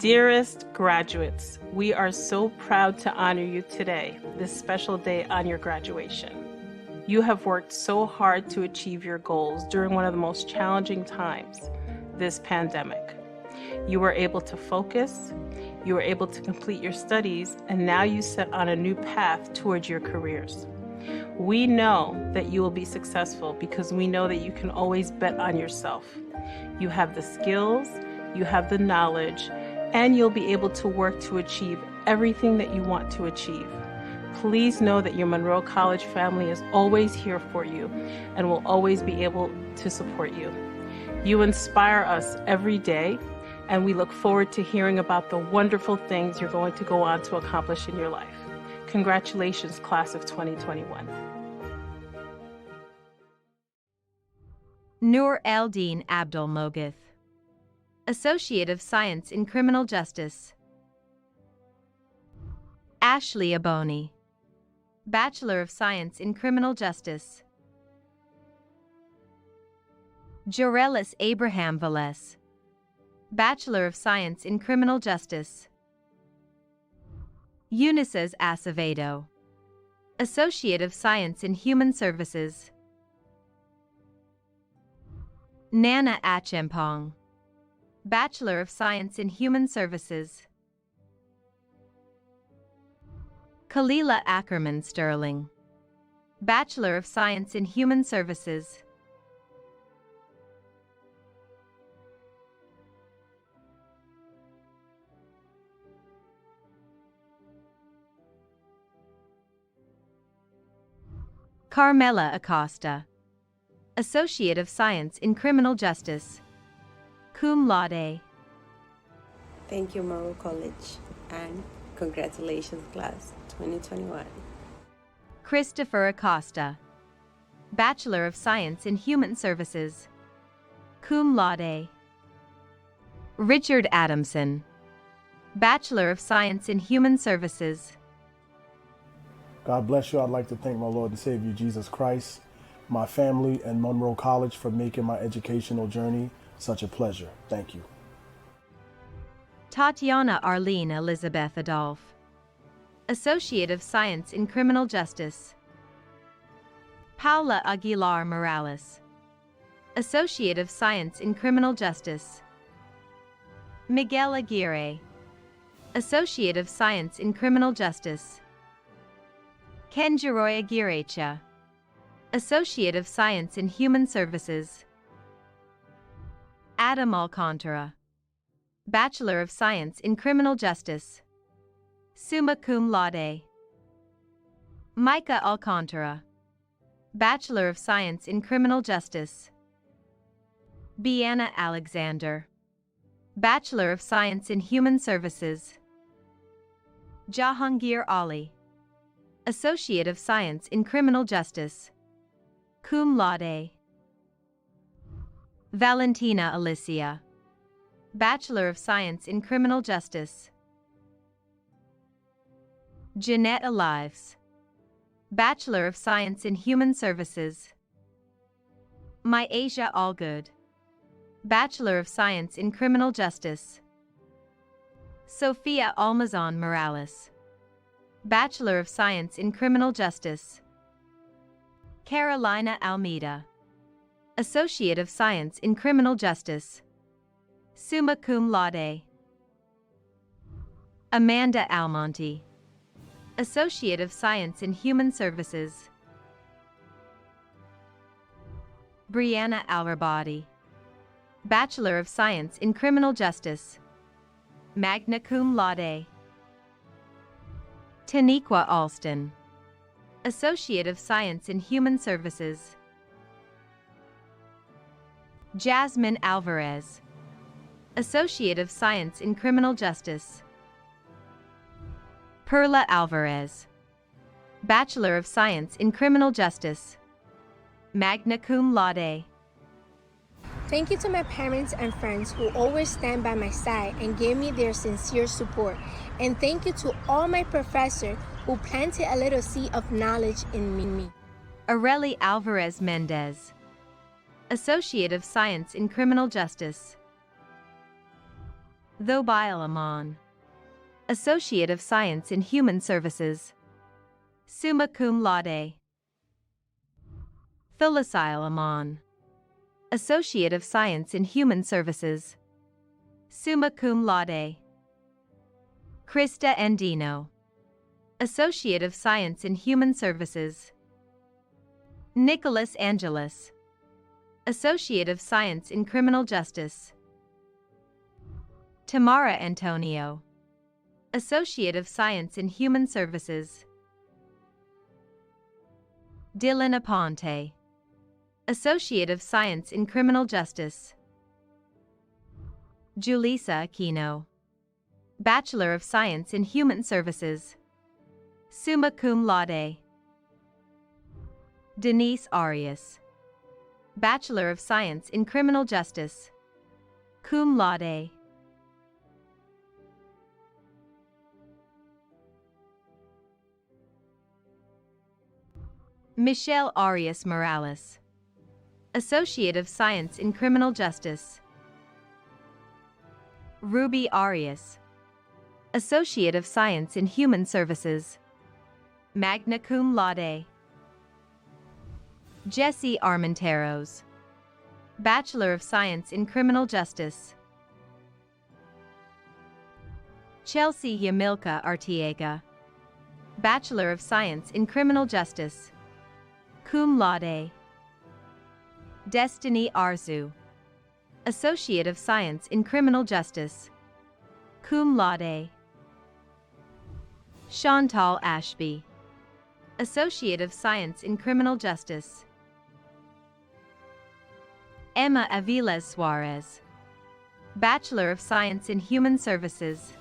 Dearest graduates, we are so proud to honor you today, this special day on your graduation. You have worked so hard to achieve your goals during one of the most challenging times, this pandemic. You were able to focus, you were able to complete your studies, and now you set on a new path towards your careers. We know that you will be successful because we know that you can always bet on yourself. You have the skills, you have the knowledge, and you'll be able to work to achieve everything that you want to achieve. Please know that your Monroe College family is always here for you and will always be able to support you. You inspire us every day, and we look forward to hearing about the wonderful things you're going to go on to accomplish in your life. Congratulations, class of 2021. Noor Eldeen Abdul Moghith, Associate of Science in Criminal Justice. Ashley Aboni, Bachelor of Science in Criminal Justice. Jorelis Abraham Velez, Bachelor of Science in Criminal Justice. Eunices Acevedo, Associate of Science in Human Services. Nana Achempong, Bachelor of Science in Human Services. Kalila Ackerman Sterling, Bachelor of Science in Human Services. Carmela Acosta, Associate of Science in Criminal Justice, cum laude. Thank you, Monroe College, and congratulations, class 2021. Christopher Acosta, Bachelor of Science in Human Services, cum laude. Richard Adamson, Bachelor of Science in Human Services. God bless you. I'd like to thank my Lord and Savior Jesus Christ, my family, and Monroe College for making my educational journey such a pleasure. Thank you. Tatiana Arlene Elizabeth Adolph, Associate of Science in Criminal Justice. Paula Aguilar Morales, Associate of Science in Criminal Justice. Miguel Aguirre, Associate of Science in Criminal Justice. Kenjiroy Aguirrecha, Associate of Science in Human Services. Adam Alcantara, Bachelor of Science in Criminal Justice, summa cum laude. Micah Alcantara, Bachelor of Science in Criminal Justice. Bianna Alexander, Bachelor of Science in Human Services. Jahangir Ali, Associate of Science in Criminal Justice, cum laude. Valentina Alicia, Bachelor of Science in Criminal Justice. Jeanette Alives, Bachelor of Science in Human Services. Myasia Allgood, Bachelor of Science in Criminal Justice. Sophia Almazan Morales, Bachelor of Science in Criminal Justice. Carolina Almeida, Associate of Science in Criminal Justice, summa cum laude. Amanda Almonte, Associate of Science in Human Services. Brianna Alrabadi, Bachelor of Science in Criminal Justice, magna cum laude. Taniqua Alston, Associate of Science in Human Services. Jasmine Alvarez, Associate of Science in Criminal Justice. Perla Alvarez, Bachelor of Science in Criminal Justice, magna cum laude. Thank you to my parents and friends who always stand by my side and give me their sincere support. And thank you to all my professors who planted a little seed of knowledge in me. Areli Alvarez Mendez, Associate of Science in Criminal Justice. Thobail Aman, Associate of Science in Human Services, summa cum laude. Thulasil Aman, Associate of Science in Human Services, summa cum laude. Krista Andino, Associate of Science in Human Services. Nicholas Angelis, Associate of Science in Criminal Justice. Tamara Antonio, Associate of Science in Human Services. Dylan Aponte, Associate of Science in Criminal Justice. Julissa Aquino, Bachelor of Science in Human Services, summa cum laude. Denise Arias, Bachelor of Science in Criminal Justice, cum laude. Michelle Arias Morales, Associate of Science in Criminal Justice. Ruby Arias, Associate of Science in Human Services, magna cum laude. Jesse Armenteros, Bachelor of Science in Criminal Justice. Chelsea Yamilka Artiega, Bachelor of Science in Criminal Justice, cum laude. Destiny Arzu, Associate of Science in Criminal Justice, cum laude. Chantal Ashby, Associate of Science in Criminal Justice. Emma Aviles Suarez, Bachelor of Science in Human Services.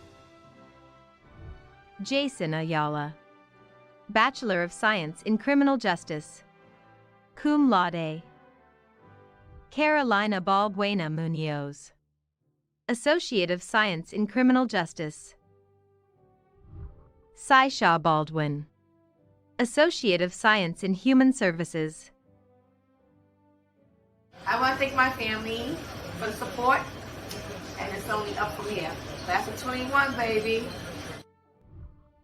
Jason Ayala, Bachelor of Science in Criminal Justice, cum laude. Carolina Balbuena Munoz, Associate of Science in Criminal Justice. Saisha Baldwin, Associate of Science in Human Services. I want to thank my family for the support, and it's only up from here. Class of 21, baby.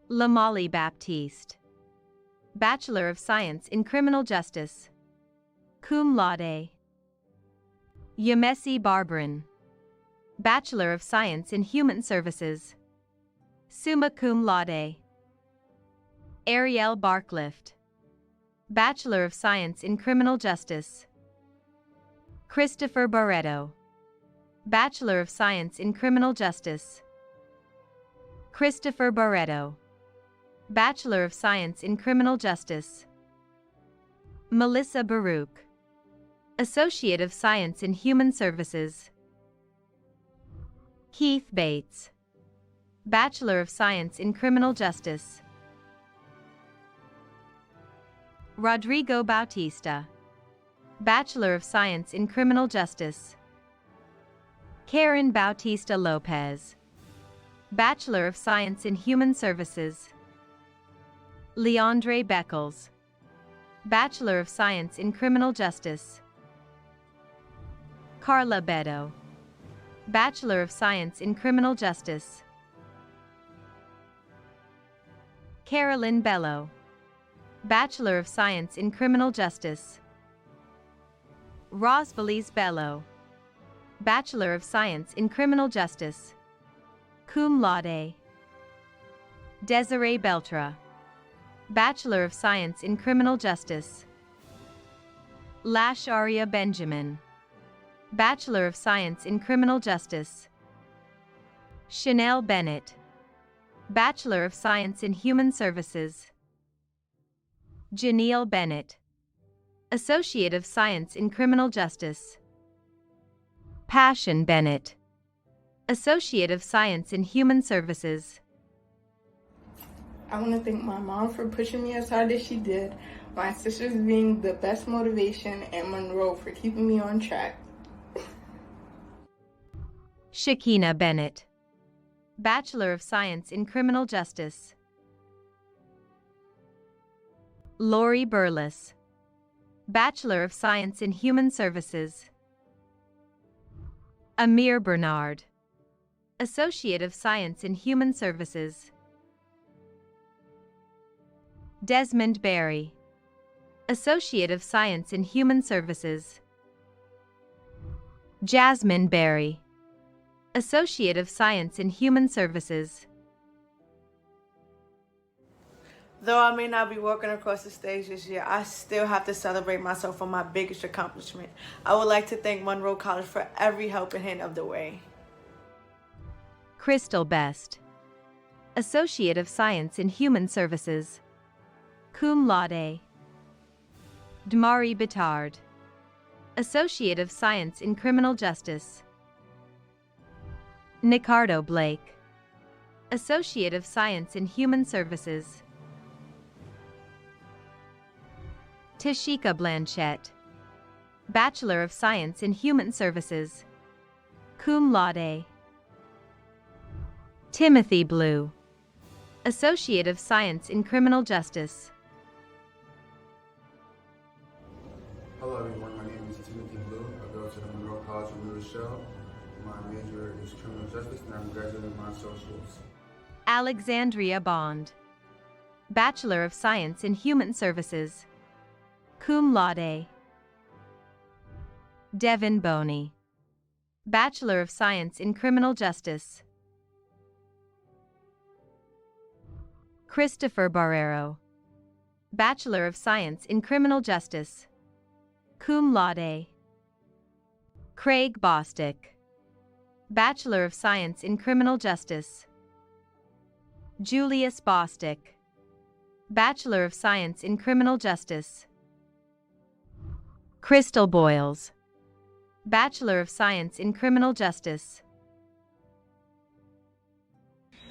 Lamali Baptiste, Bachelor of Science in Criminal Justice, cum laude. Yemesi Barbarin, Bachelor of Science in Human Services, summa cum laude. Ariel Barclift, Bachelor of Science in Criminal Justice. Christopher Barreto, Bachelor of Science in Criminal Justice. Christopher Barreto, Bachelor of Science in Criminal Justice. Melissa Baruch, Associate of Science in Human Services. Keith Bates, Bachelor of Science in Criminal Justice. Rodrigo Bautista, Bachelor of Science in Criminal Justice. Karen Bautista Lopez, Bachelor of Science in Human Services. Leandre Beckles, Bachelor of Science in Criminal Justice. Carla Beto, Bachelor of Science in Criminal Justice. Carolyn Bello, Bachelor of Science in Criminal Justice. Rosvalise Bello, Bachelor of Science in Criminal Justice, cum laude. Desiree Beltra, Bachelor of Science in Criminal Justice. Lasharia Benjamin, Bachelor of Science in Criminal Justice. Chanel Bennett, Bachelor of Science in Human Services. Janelle Bennett, Associate of Science in Criminal Justice. Passion Bennett, Associate of Science in Human Services. I want to thank my mom for pushing me as hard as she did, my sisters being the best motivation, and Monroe for keeping me on track. Shakina Bennett, Bachelor of Science in Criminal Justice. Lori Burles, Bachelor of Science in Human Services. Amir Bernard, Associate of Science in Human Services. Desmond Berry, Associate of Science in Human Services. Jasmine Berry, Associate of Science in Human Services. Though I may not be walking across the stage this year, I still have to celebrate myself for my biggest accomplishment. I would like to thank Monroe College for every helping hand of the way. Crystal Best, Associate of Science in Human Services. Cum laude. Damari Bittard, Associate of Science in Criminal Justice. Nicardo Blake, Associate of Science in Human Services. Tashika Blanchette, Bachelor of Science in Human Services. Cum laude. Timothy Blue, Associate of Science in Criminal Justice. Hello everyone, my name is Timothy Blue. I go to the Monroe College of New Rochelle. My major is criminal justice and I'm graduating my associates. Alexandria Bond, Bachelor of Science in Human Services. Cum laude. Devin Boney, Bachelor of Science in Criminal Justice. Christopher Barrero, Bachelor of Science in Criminal Justice. Cum laude. Craig Bostick, Bachelor of Science in Criminal Justice. Julius Bostick, Bachelor of Science in Criminal Justice. Crystal Boyles, Bachelor of Science in Criminal Justice.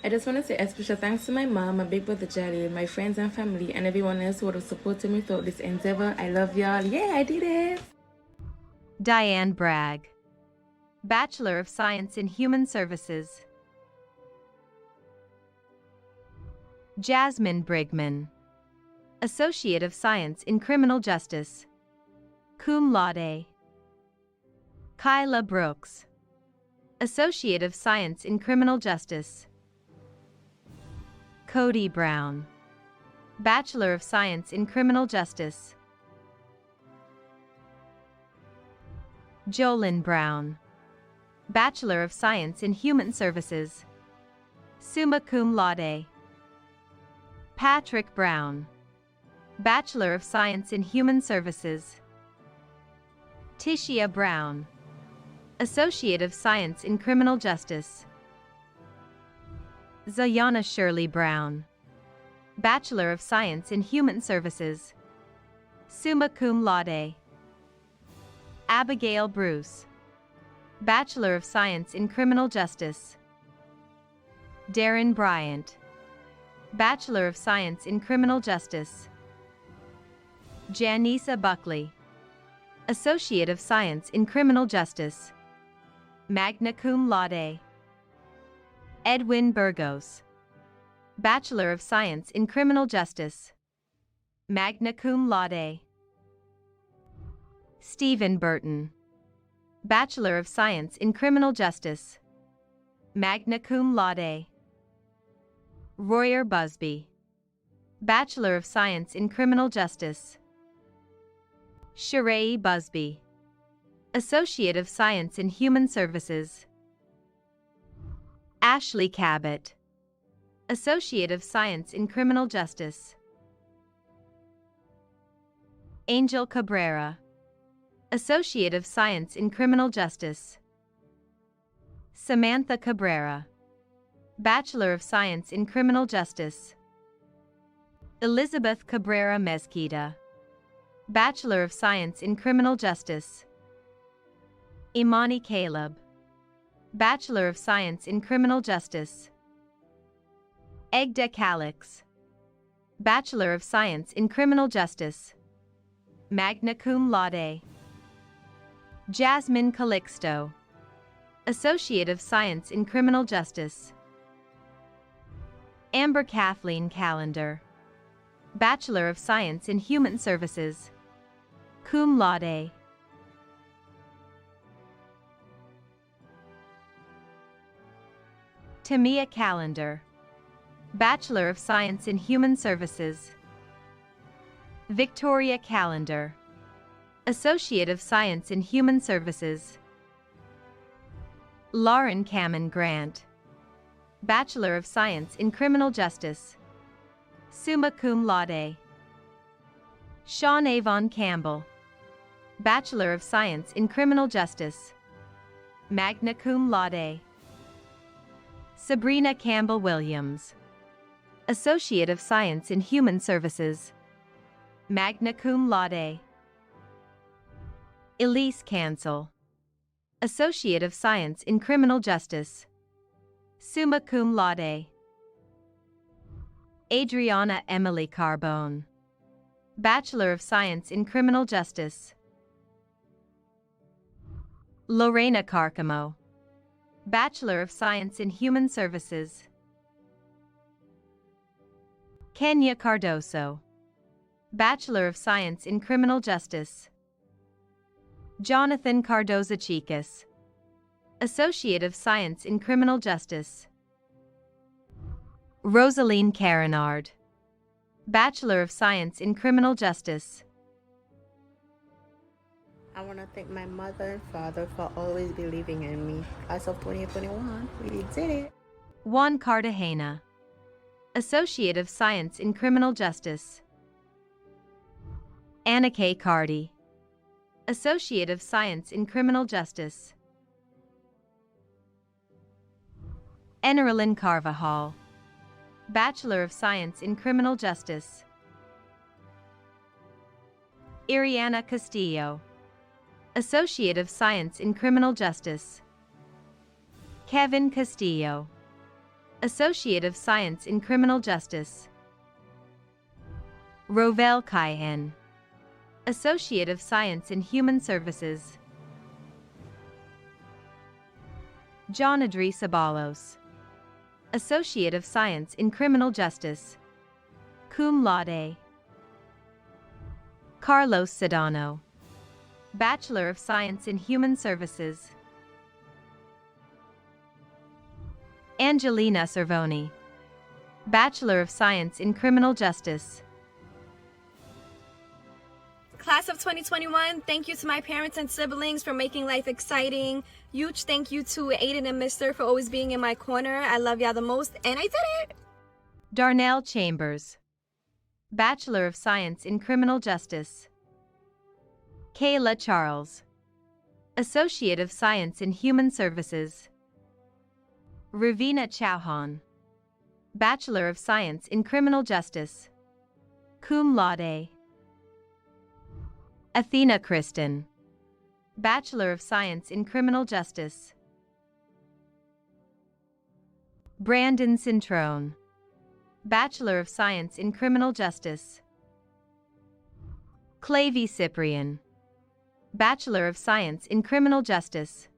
I just want to say a special thanks to my mom, my big brother Jolly, my friends and family, and everyone else who would have supported me throughout this endeavor. I love y'all. Yeah, I did it. Diane Bragg, Bachelor of Science in Human Services. Jasmine Brigman, Associate of Science in Criminal Justice. Cum laude. Kyla Brooks, Associate of Science in Criminal Justice. Cody Brown, Bachelor of Science in Criminal Justice. Jolyn Brown, Bachelor of Science in Human Services. Summa cum laude. Patrick Brown, Bachelor of Science in Human Services. Tishia Brown, Associate of Science in Criminal Justice. Zayana Shirley Brown, Bachelor of Science in Human Services. Summa cum laude. Abigail Bruce, Bachelor of Science in Criminal Justice. Darren Bryant, Bachelor of Science in Criminal Justice. Janisa Buckley, Associate of Science in Criminal Justice. Magna cum laude. Edwin Burgos, Bachelor of Science in Criminal Justice. Magna cum laude. Stephen Burton, Bachelor of Science in Criminal Justice. Magna cum laude. Royer Busby, Bachelor of Science in Criminal Justice. Sheree Busby, Associate of Science in Human Services. Ashley Cabot, Associate of Science in Criminal Justice. Angel Cabrera, Associate of Science in Criminal Justice. Samantha Cabrera, Bachelor of Science in Criminal Justice. Elizabeth Cabrera Mezquita, Bachelor of Science in Criminal Justice. Imani Caleb, Bachelor of Science in Criminal Justice. Egda Calix, Bachelor of Science in Criminal Justice. Magna cum laude. Jasmine Calixto, Associate of Science in Criminal Justice. Amber Kathleen Callender, Bachelor of Science in Human Services. Cum laude. Tamia Callender, Bachelor of Science in Human Services. Victoria Callender, Associate of Science in Human Services. Lauren Cameron Grant, Bachelor of Science in Criminal Justice, summa cum laude. Sean Avon Campbell, Bachelor of Science in Criminal Justice, magna cum laude. Sabrina Campbell Williams, Associate of Science in Human Services, magna cum laude. Elise Cancel, Associate of Science in Criminal Justice, summa cum laude. Adriana Emily Carbone, Bachelor of Science in Criminal Justice. Lorena Carcamo, Bachelor of Science in Human Services. Kenya Cardoso, Bachelor of Science in Criminal Justice. Jonathan Cardoza Chicas, Associate of Science in Criminal Justice. Rosaline Carinard, Bachelor of Science in Criminal Justice. I want to thank my mother and father for always believing in me. As of 2021, we did it. Juan Cartagena, Associate of Science in Criminal Justice. Anna K. Cardy, Associate of Science in Criminal Justice. Enerlyn Carvajal, Bachelor of Science in Criminal Justice. Iriana Castillo, Associate of Science in Criminal Justice. Kevin Castillo, Associate of Science in Criminal Justice. Rovell Kaihen, Associate of Science in Human Services. John Adri Sabalos, Associate of Science in Criminal Justice, cum laude. Carlos Sedano, Bachelor of Science in Human Services. Angelina Cervoni, Bachelor of Science in Criminal Justice. Class of 2021, thank you to my parents and siblings for making life exciting. Huge thank you to Aiden and Mister for always being in my corner. I love y'all the most, and I did it! Darnell Chambers, Bachelor of Science in Criminal Justice. Kayla Charles, Associate of Science in Human Services. Ravina Chauhan, Bachelor of Science in Criminal Justice, cum laude. Athena Kristen, Bachelor of Science in Criminal Justice. Brandon Cintrone, Bachelor of Science in Criminal Justice. Clavy Cyprian, Bachelor of Science in Criminal Justice,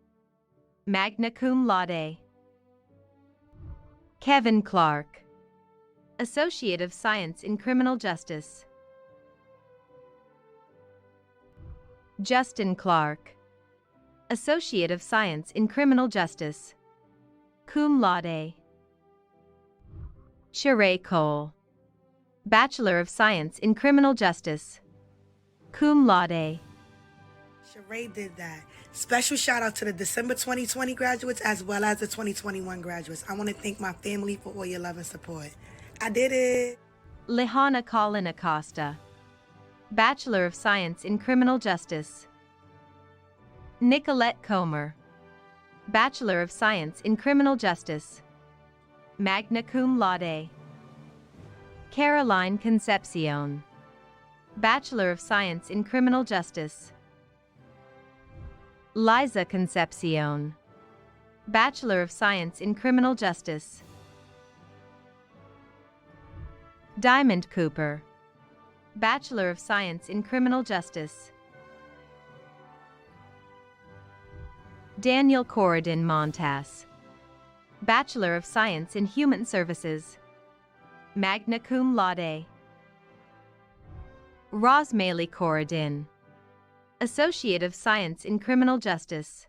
magna cum laude. Kevin Clark, Associate of Science in Criminal Justice. Justin Clark, Associate of Science in Criminal Justice, cum laude. Sheree Cole, Bachelor of Science in Criminal Justice, cum laude. Sheree did that. Special shout out to the December 2020 graduates as well as the 2021 graduates. I want to thank my family for all your love and support. I did it. Lehana Colin Acosta, Bachelor of Science in Criminal Justice. Nicolette Comer, Bachelor of Science in Criminal Justice, magna cum laude. Caroline Concepcion, Bachelor of Science in Criminal Justice. Liza Concepcion, Bachelor of Science in Criminal Justice. Diamond Cooper, Bachelor of Science in Criminal Justice. Daniel Corridon Montas, Bachelor of Science in Human Services, magna cum laude. Rosmalie Corridon, Associate of Science in Criminal Justice.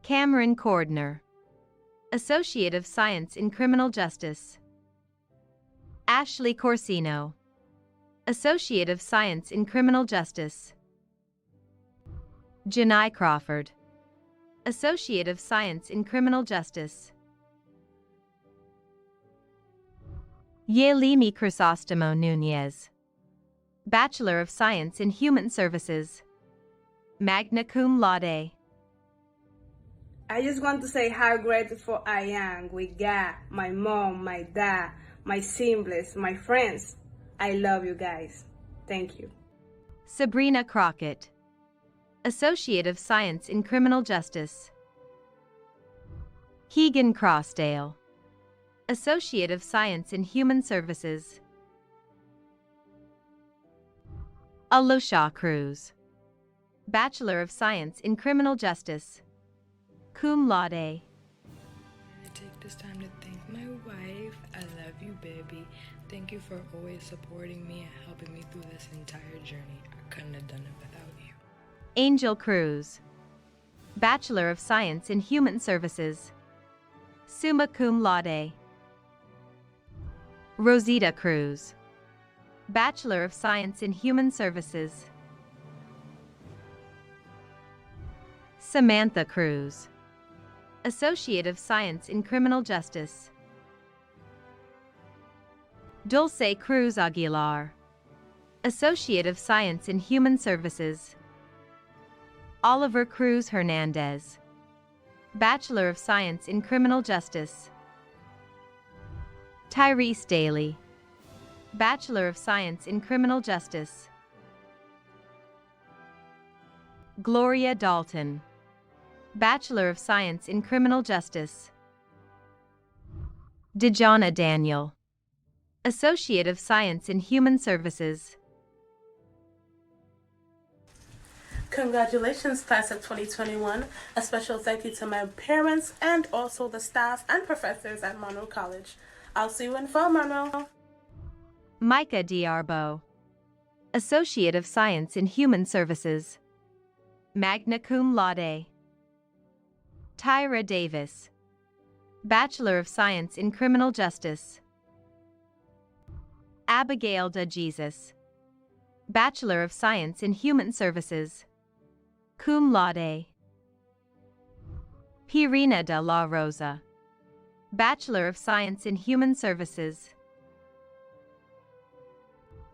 Cameron Cordner, Associate of Science in Criminal Justice. Ashley Corsino, Associate of Science in Criminal Justice. Janai Crawford, Associate of Science in Criminal Justice. Yelimi Crisostomo Nunez, Bachelor of Science in Human Services, magna cum laude. I just want to say how grateful I am with God, my mom, my dad, my siblings, my friends. I love you guys. Thank you. Sabrina Crockett, Associate of Science in Criminal Justice. Keegan Crossdale, Associate of Science in Human Services. Alosha Cruz, Bachelor of Science in Criminal Justice, cum laude. I take this time to thank my wife. I love you, baby. Thank you for always supporting me and helping me through this entire journey. I couldn't have done it without you. Angel Cruz, Bachelor of Science in Human Services, summa cum laude. Rosita Cruz, Bachelor of Science in Human Services. Samantha Cruz, Associate of Science in Criminal Justice. Dulce Cruz Aguilar, Associate of Science in Human Services. Oliver Cruz Hernandez, Bachelor of Science in Criminal Justice. Tyrese Daly, Bachelor of Science in Criminal Justice. Gloria Dalton, Bachelor of Science in Criminal Justice. Dejana Daniel, Associate of Science in Human Services. Congratulations, class of 2021. A special thank you to my parents and also the staff and professors at Monroe College. I'll see you in fall, Monroe. Micah Diarbo, Associate of Science in Human Services, magna cum laude. Tyra Davis, Bachelor of Science in Criminal Justice. Abigail De Jesus, Bachelor of Science in Human Services, cum laude. Pirina de la Rosa, Bachelor of Science in Human Services.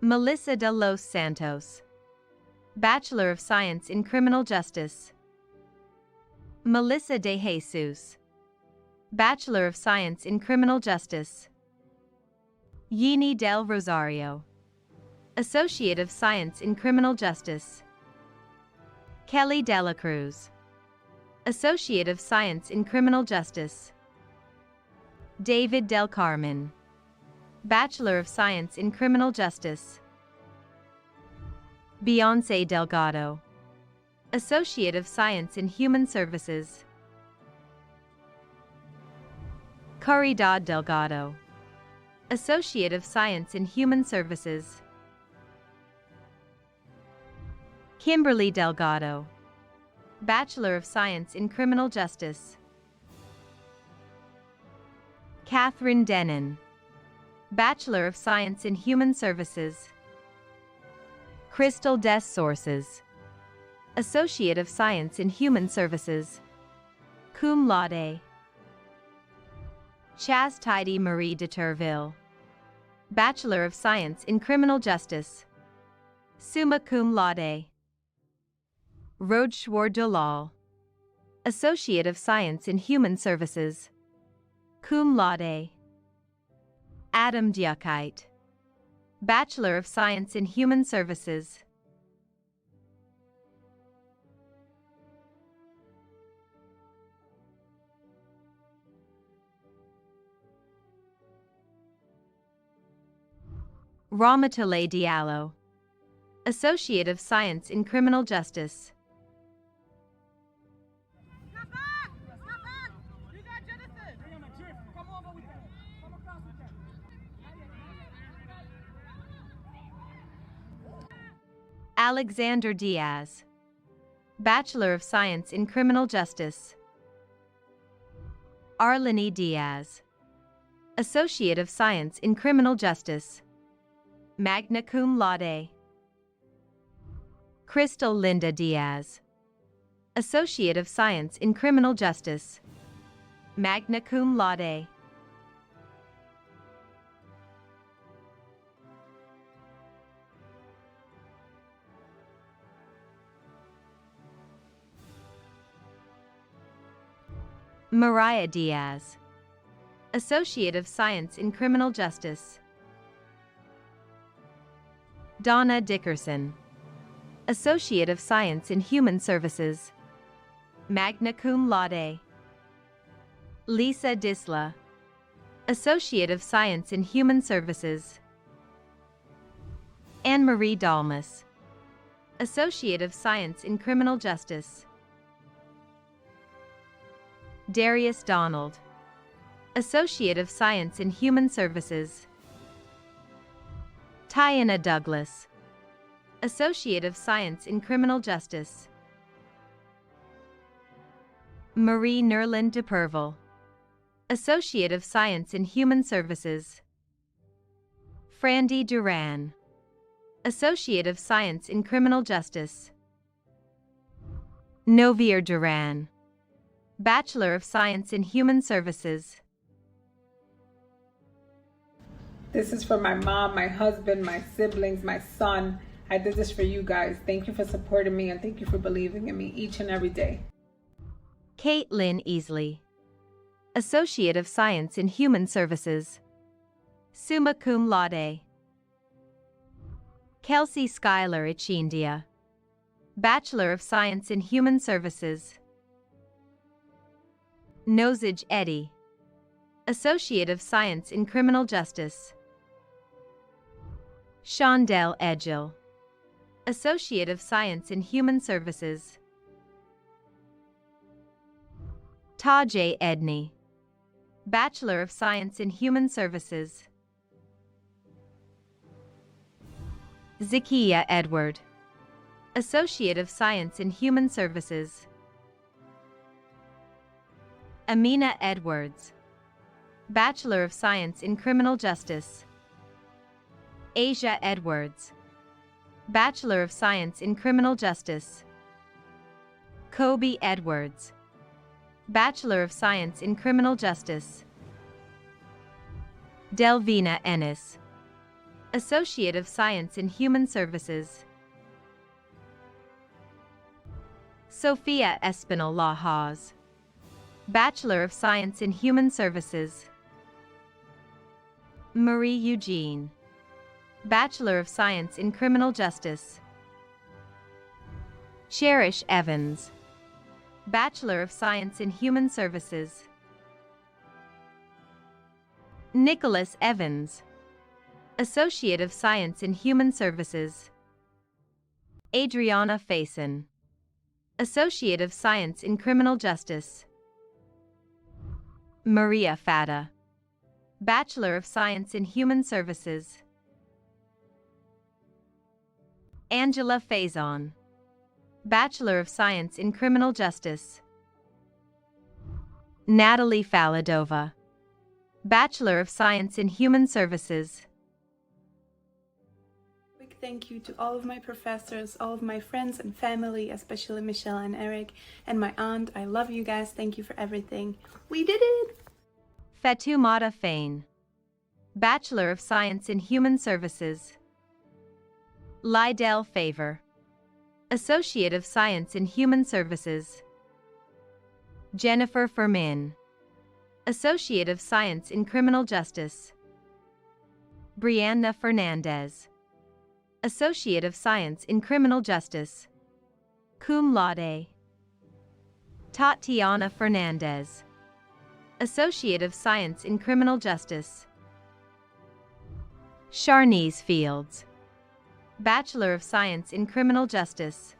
Melissa de los Santos, Bachelor of Science in Criminal Justice. Melissa de Jesus, Bachelor of Science in Criminal Justice. Yini del Rosario, Associate of Science in Criminal Justice. Kelly Dela Cruz, Associate of Science in Criminal Justice. David Del Carmen, Bachelor of Science in Criminal Justice. Beyonce Delgado, Associate of Science in Human Services. Caridad Delgado, Associate of Science in Human Services. Kimberly Delgado, Bachelor of Science in Criminal Justice. Catherine Denon, Bachelor of Science in Human Services. Crystal Des Sources, Associate of Science in Human Services, cum laude. Chastity Marie de Turville, Bachelor of Science in Criminal Justice, summa cum laude. Rodeshwar Dalal, Associate of Science in Human Services, cum laude. Adam Diakite, Bachelor of Science in Human Services. Ramatale Diallo, Associate of Science in Criminal Justice. Alexander Diaz, Bachelor of Science in Criminal Justice. Arlene Diaz, Associate of Science in Criminal Justice, magna cum laude. Crystal Linda Diaz, Associate of Science in Criminal Justice, magna cum laude. Mariah Diaz, Associate of Science in Criminal Justice. Donna Dickerson, Associate of Science in Human Services, magna cum laude. Lisa Disla, Associate of Science in Human Services. Anne-Marie Dalmas, Associate of Science in Criminal Justice. Darius Donald, Associate of Science in Human Services. Tiana Douglas, Associate of Science in Criminal Justice. Marie Nerlin DePerville, Associate of Science in Human Services. Frandy Duran, Associate of Science in Criminal Justice. Novier Duran, Bachelor of Science in Human Services. This is for my mom, my husband, my siblings, my son. I did this for you guys. Thank you for supporting me and thank you for believing in me each and every day. Caitlin Easley, Associate of Science in Human Services, summa cum laude. Kelsey Schuyler Ichindia, Bachelor of Science in Human Services. Nosage Eddie, Associate of Science in Criminal Justice. Shondell Edgell, Associate of Science in Human Services. Tajay Edney, Bachelor of Science in Human Services. Zakiya Edward, Associate of Science in Human Services. Amina Edwards, Bachelor of Science in Criminal Justice. Asia Edwards, Bachelor of Science in Criminal Justice. Kobe Edwards, Bachelor of Science in Criminal Justice. Delvina Ennis, Associate of Science in Human Services. Sophia Espinal Lahoz, Bachelor of Science in Human Services. Marie Eugene, Bachelor of Science in Criminal Justice. Cherish Evans, Bachelor of Science in Human Services. Nicholas Evans, Associate of Science in Human Services. Adriana Faison, Associate of Science in Criminal Justice. Maria Fata, Bachelor of Science in Human Services. Angela Faison, Bachelor of Science in Criminal Justice. Natalie Faladova, Bachelor of Science in Human Services. Big thank you to all of my professors, all of my friends and family, especially Michelle and Eric, and my aunt. I love you guys. Thank you for everything. We did it! Fatoumata Fain, Bachelor of Science in Human Services. Lydell Favor, Associate of Science in Human Services. Jennifer Fermin, Associate of Science in Criminal Justice. Brianna Fernandez, Associate of Science in Criminal Justice, cum laude. Tatiana Fernandez, Associate of Science in Criminal Justice. Sharnice Fields, Bachelor of Science in Criminal Justice.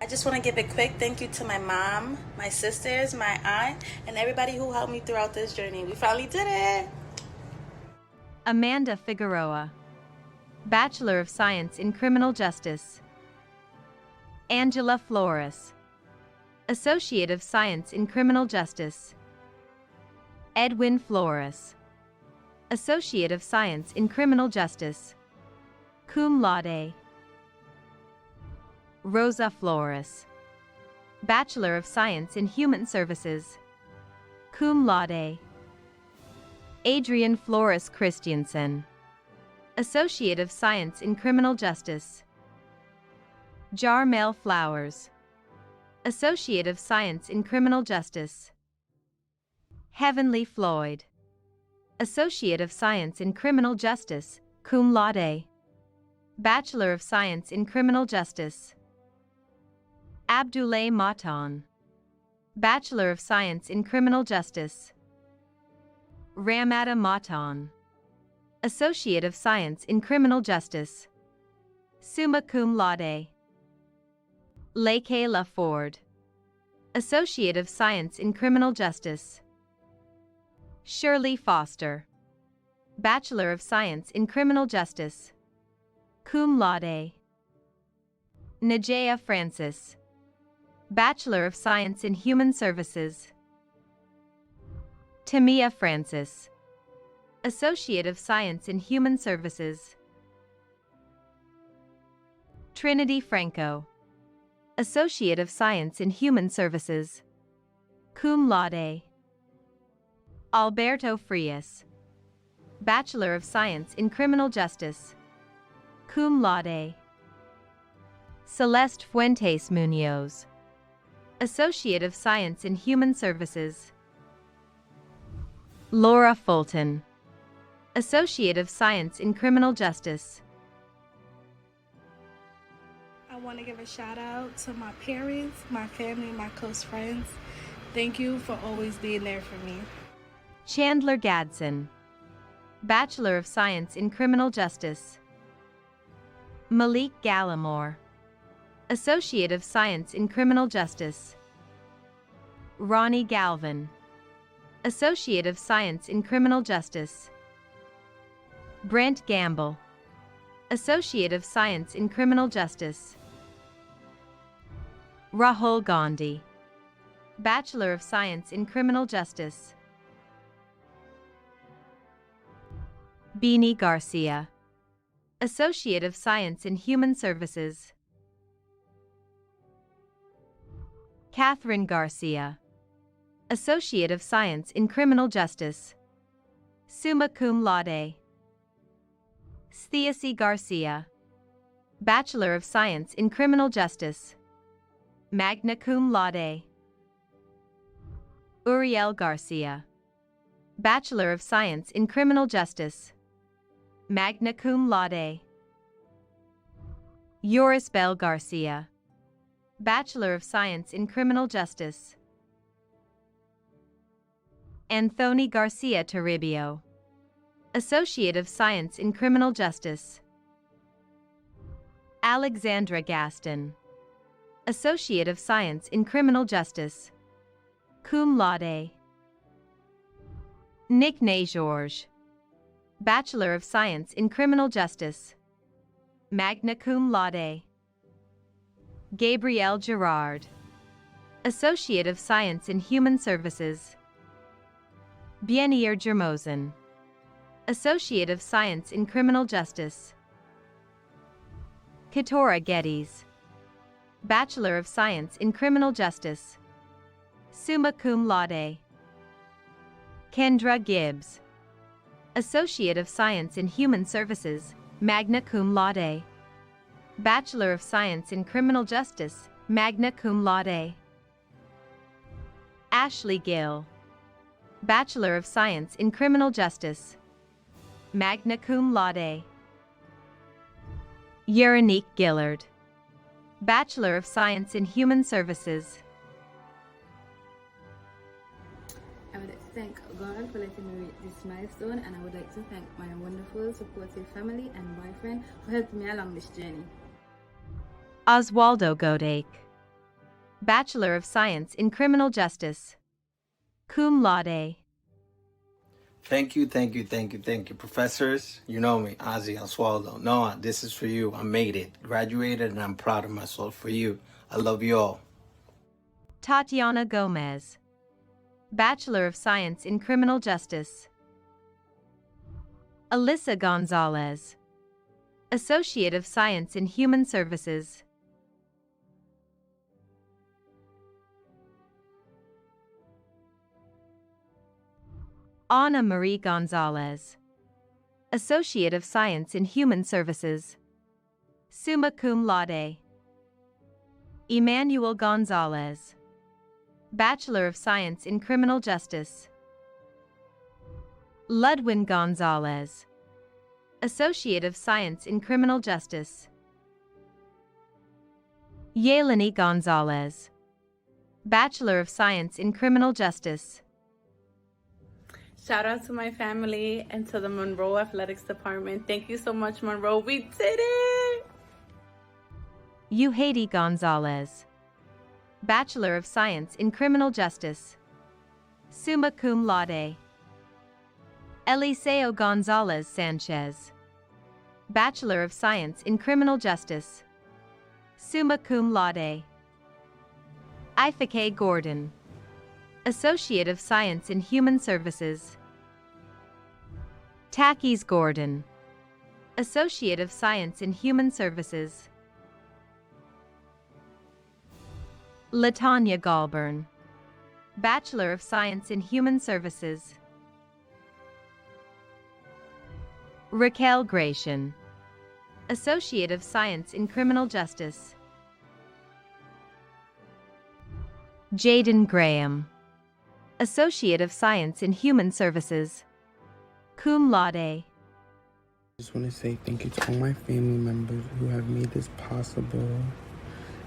I just want to give a quick thank you to my mom, my sisters, my aunt, and everybody who helped me throughout this journey. We finally did it! Amanda Figueroa, Bachelor of Science in Criminal Justice. Angela Flores, Associate of Science in Criminal Justice. Edwin Flores. Associate of Science in Criminal Justice. Cum laude. Rosa Flores. Bachelor of Science in Human Services. Cum laude. Adrian Flores Christiansen. Associate of Science in Criminal Justice. Jarmel Flowers. Associate of Science in Criminal Justice. Heavenly Floyd. Associate of Science in Criminal Justice, cum laude. Bachelor of Science in Criminal Justice. Abdoulaye Matan. Bachelor of Science in Criminal Justice. Ramada Matan. Associate of Science in Criminal Justice. Summa cum laude. Leke LaFord. Associate of Science in Criminal Justice. Shirley Foster. Bachelor of Science in Criminal Justice. Cum laude. Najea Francis. Bachelor of Science in Human Services. Tamia Francis. Associate of Science in Human Services. Trinity Franco. Associate of Science in Human Services. Cum laude. Alberto Frias. Bachelor of Science in Criminal Justice. Cum laude. Celeste Fuentes Munoz. Associate of Science in Human Services. Laura Fulton. Associate of Science in Criminal Justice. I want to give a shout out to my parents, my family, my close friends. Thank you for always being there for me. Chandler Gadsden. Bachelor of Science in Criminal Justice. Malik Gallimore. Associate of Science in Criminal Justice. Ronnie Galvin. Associate of Science in Criminal Justice. Brent Gamble. Associate of Science in Criminal Justice. Rahul Gandhi. Bachelor of Science in Criminal Justice. Beanie Garcia. Associate of Science in Human Services. Catherine Garcia. Associate of Science in Criminal Justice. Summa cum laude. Sthiasi Garcia. Bachelor of Science in Criminal Justice. Magna cum laude. Uriel Garcia. Bachelor of Science in Criminal Justice. Magna cum laude. Yorisbel Garcia. Bachelor of Science in Criminal Justice. Anthony Garcia Toribio. Associate of Science in Criminal Justice. Alexandra Gaston. Associate of Science in Criminal Justice. Cum laude. Nick George. Bachelor of Science in Criminal Justice. Magna cum laude. Gabrielle Gerard. Associate of Science in Human Services. Bienir Jermozen. Associate of Science in Criminal Justice. Keturah Geddes. Bachelor of Science in Criminal Justice. Summa cum laude. Kendra Gibbs. Associate of Science in Human Services, magna cum laude. Bachelor of Science in Criminal Justice, magna cum laude. Ashley Gill. Bachelor of Science in Criminal Justice, magna cum laude. Uranique Gillard. Bachelor of Science in Human Services. I would like to thank God for letting me reach this milestone, and I would like to thank my wonderful, supportive family and boyfriend for helping me along this journey. Oswaldo Godake. Bachelor of Science in Criminal Justice, cum laude. Thank you, professors. You know me, Ozzy Oswaldo. Noah, this is for you. I made it, graduated, and I'm proud of myself for you. I love you all. Tatiana Gomez, Bachelor of Science in Criminal Justice. Alyssa Gonzalez, Associate of Science in Human Services. Ana Marie Gonzalez, Associate of Science in Human Services, summa cum laude. Emmanuel Gonzalez, Bachelor of Science in Criminal Justice. Ludwin Gonzalez, Associate of Science in Criminal Justice. Yeleni Gonzalez, Bachelor of Science in Criminal Justice. Shout out to my family and to the Monroe Athletics Department. Thank you so much, Monroe. We did it! Euhady Gonzalez, Bachelor of Science in Criminal Justice, summa cum laude. Eliseo Gonzalez Sanchez, Bachelor of Science in Criminal Justice, summa cum laude. Ifake Gordon, Associate of Science in Human Services. Takis Gordon, Associate of Science in Human Services. Latanya Galburn, Bachelor of Science in Human Services. Raquel Gratian, Associate of Science in Criminal Justice. Jaden Graham, Associate of Science in Human Services, cum laude. I just want to say thank you to all my family members who have made this possible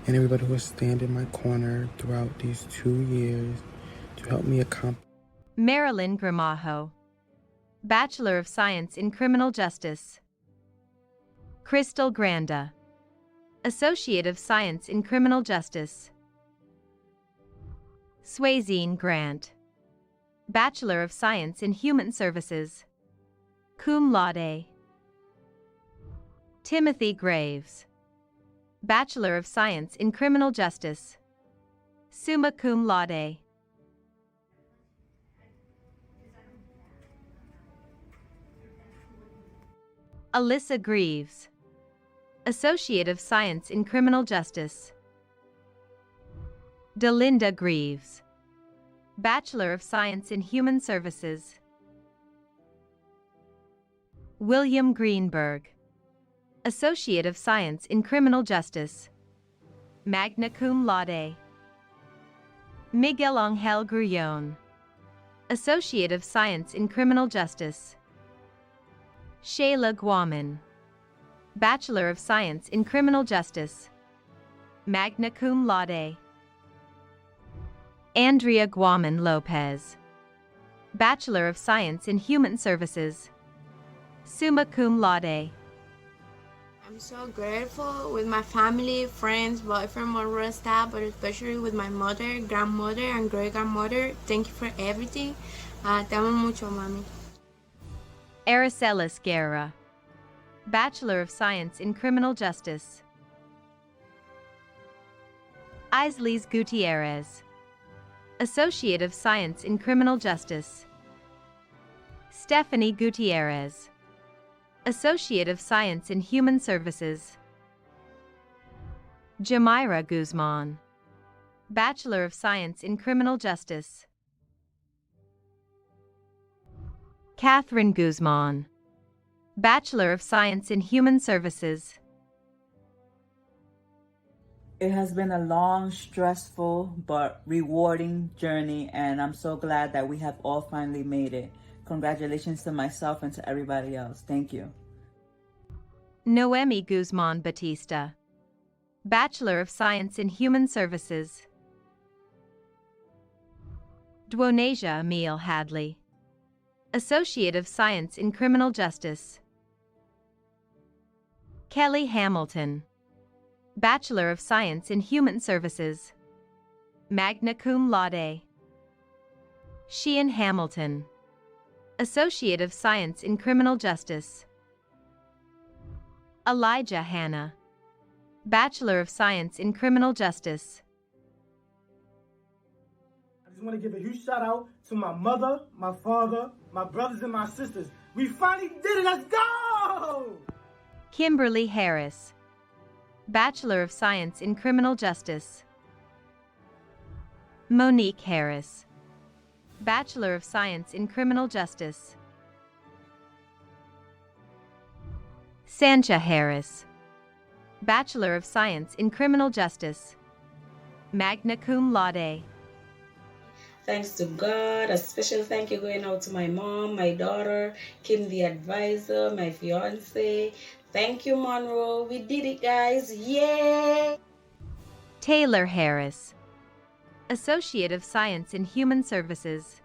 and everybody who has stand in my corner throughout these 2 years to help me accomplish. Marilyn Gramajo, Bachelor of Science in Criminal Justice. Crystal Granda, Associate of Science in Criminal Justice. Swayzine Grant, Bachelor of Science in Human Services, cum laude. Timothy Graves, Bachelor of Science in Criminal Justice, summa cum laude. Alyssa Greaves, Associate of Science in Criminal Justice. Delinda Greaves, Bachelor of Science in Human Services. William Greenberg, Associate of Science in Criminal Justice, magna cum laude. Miguel Angel Grullon, Associate of Science in Criminal Justice. Shayla Guaman, Bachelor of Science in Criminal Justice, magna cum laude. Andrea Guaman Lopez, Bachelor of Science in Human Services, summa cum laude. I'm so grateful with my family, friends, boyfriend, Monroe staff, but especially with my mother, grandmother, and great-grandmother. Thank you for everything. Te amo mucho, mami. Aracelis Guerra, Bachelor of Science in Criminal Justice. Islis Gutierrez, Associate of Science in Criminal Justice. Stephanie Gutierrez, Associate of Science in Human Services. Jamira Guzman, Bachelor of Science in Criminal Justice. Catherine Guzman, Bachelor of Science in Human Services. It has been a long, stressful, but rewarding journey, and I'm so glad that we have all finally made it. Congratulations to myself and to everybody else. Thank you. Noemi Guzman Batista, Bachelor of Science in Human Services. Dwonasia Emile Hadley, Associate of Science in Criminal Justice. Kelly Hamilton, Bachelor of Science in Human Services, magna cum laude. Sheehan Hamilton, Associate of Science in Criminal Justice. Elijah Hanna, Bachelor of Science in Criminal Justice. want to give a huge shout out to my mother, my father, my brothers, and my sisters. We finally did it. Let's go! Kimberly Harris, Bachelor of Science in Criminal Justice. Monique Harris, Bachelor of Science in Criminal Justice. Sancha Harris, Bachelor of Science in Criminal Justice, magna cum laude. Thanks to God. A special thank you going out to my mom, my daughter, Kim the advisor, my fiance. Thank you, Monroe. We did it, guys. Yay! Taylor Harris, Associate of Science in Human Services.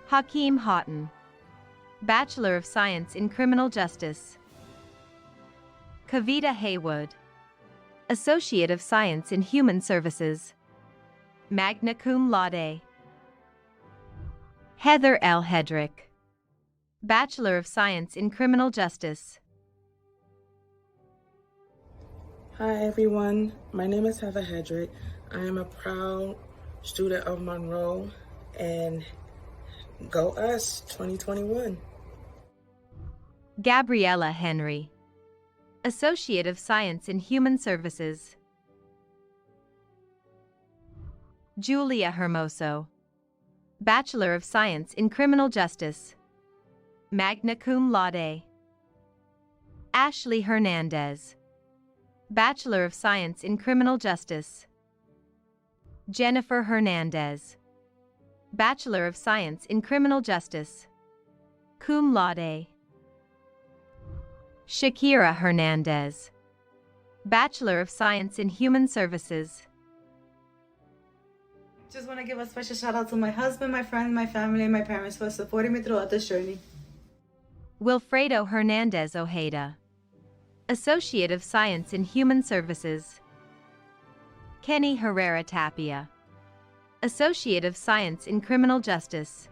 Hakeem Houghton, Bachelor of Science in Criminal Justice. Kavita Haywood, Associate of Science in Human Services, magna cum laude. Heather L. Hedrick, Bachelor of Science in Criminal Justice. Hi everyone, my name is Heather Hedrick. I am a proud student of Monroe, and go us 2021. Gabriella Henry, Associate of Science in Human Services. Julia Hermoso, Bachelor of Science in Criminal Justice, magna cum laude. Ashley Hernandez, Bachelor of Science in Criminal Justice. Jennifer Hernandez, Bachelor of Science in Criminal Justice, cum laude. Shakira Hernandez, Bachelor of Science in Human Services. Just want to give a special shout out to my husband, my friends, my family, and my parents for supporting me throughout this journey. Wilfredo Hernandez Ojeda, Associate of Science in Human Services. Kenny Herrera Tapia, Associate of Science in Criminal Justice.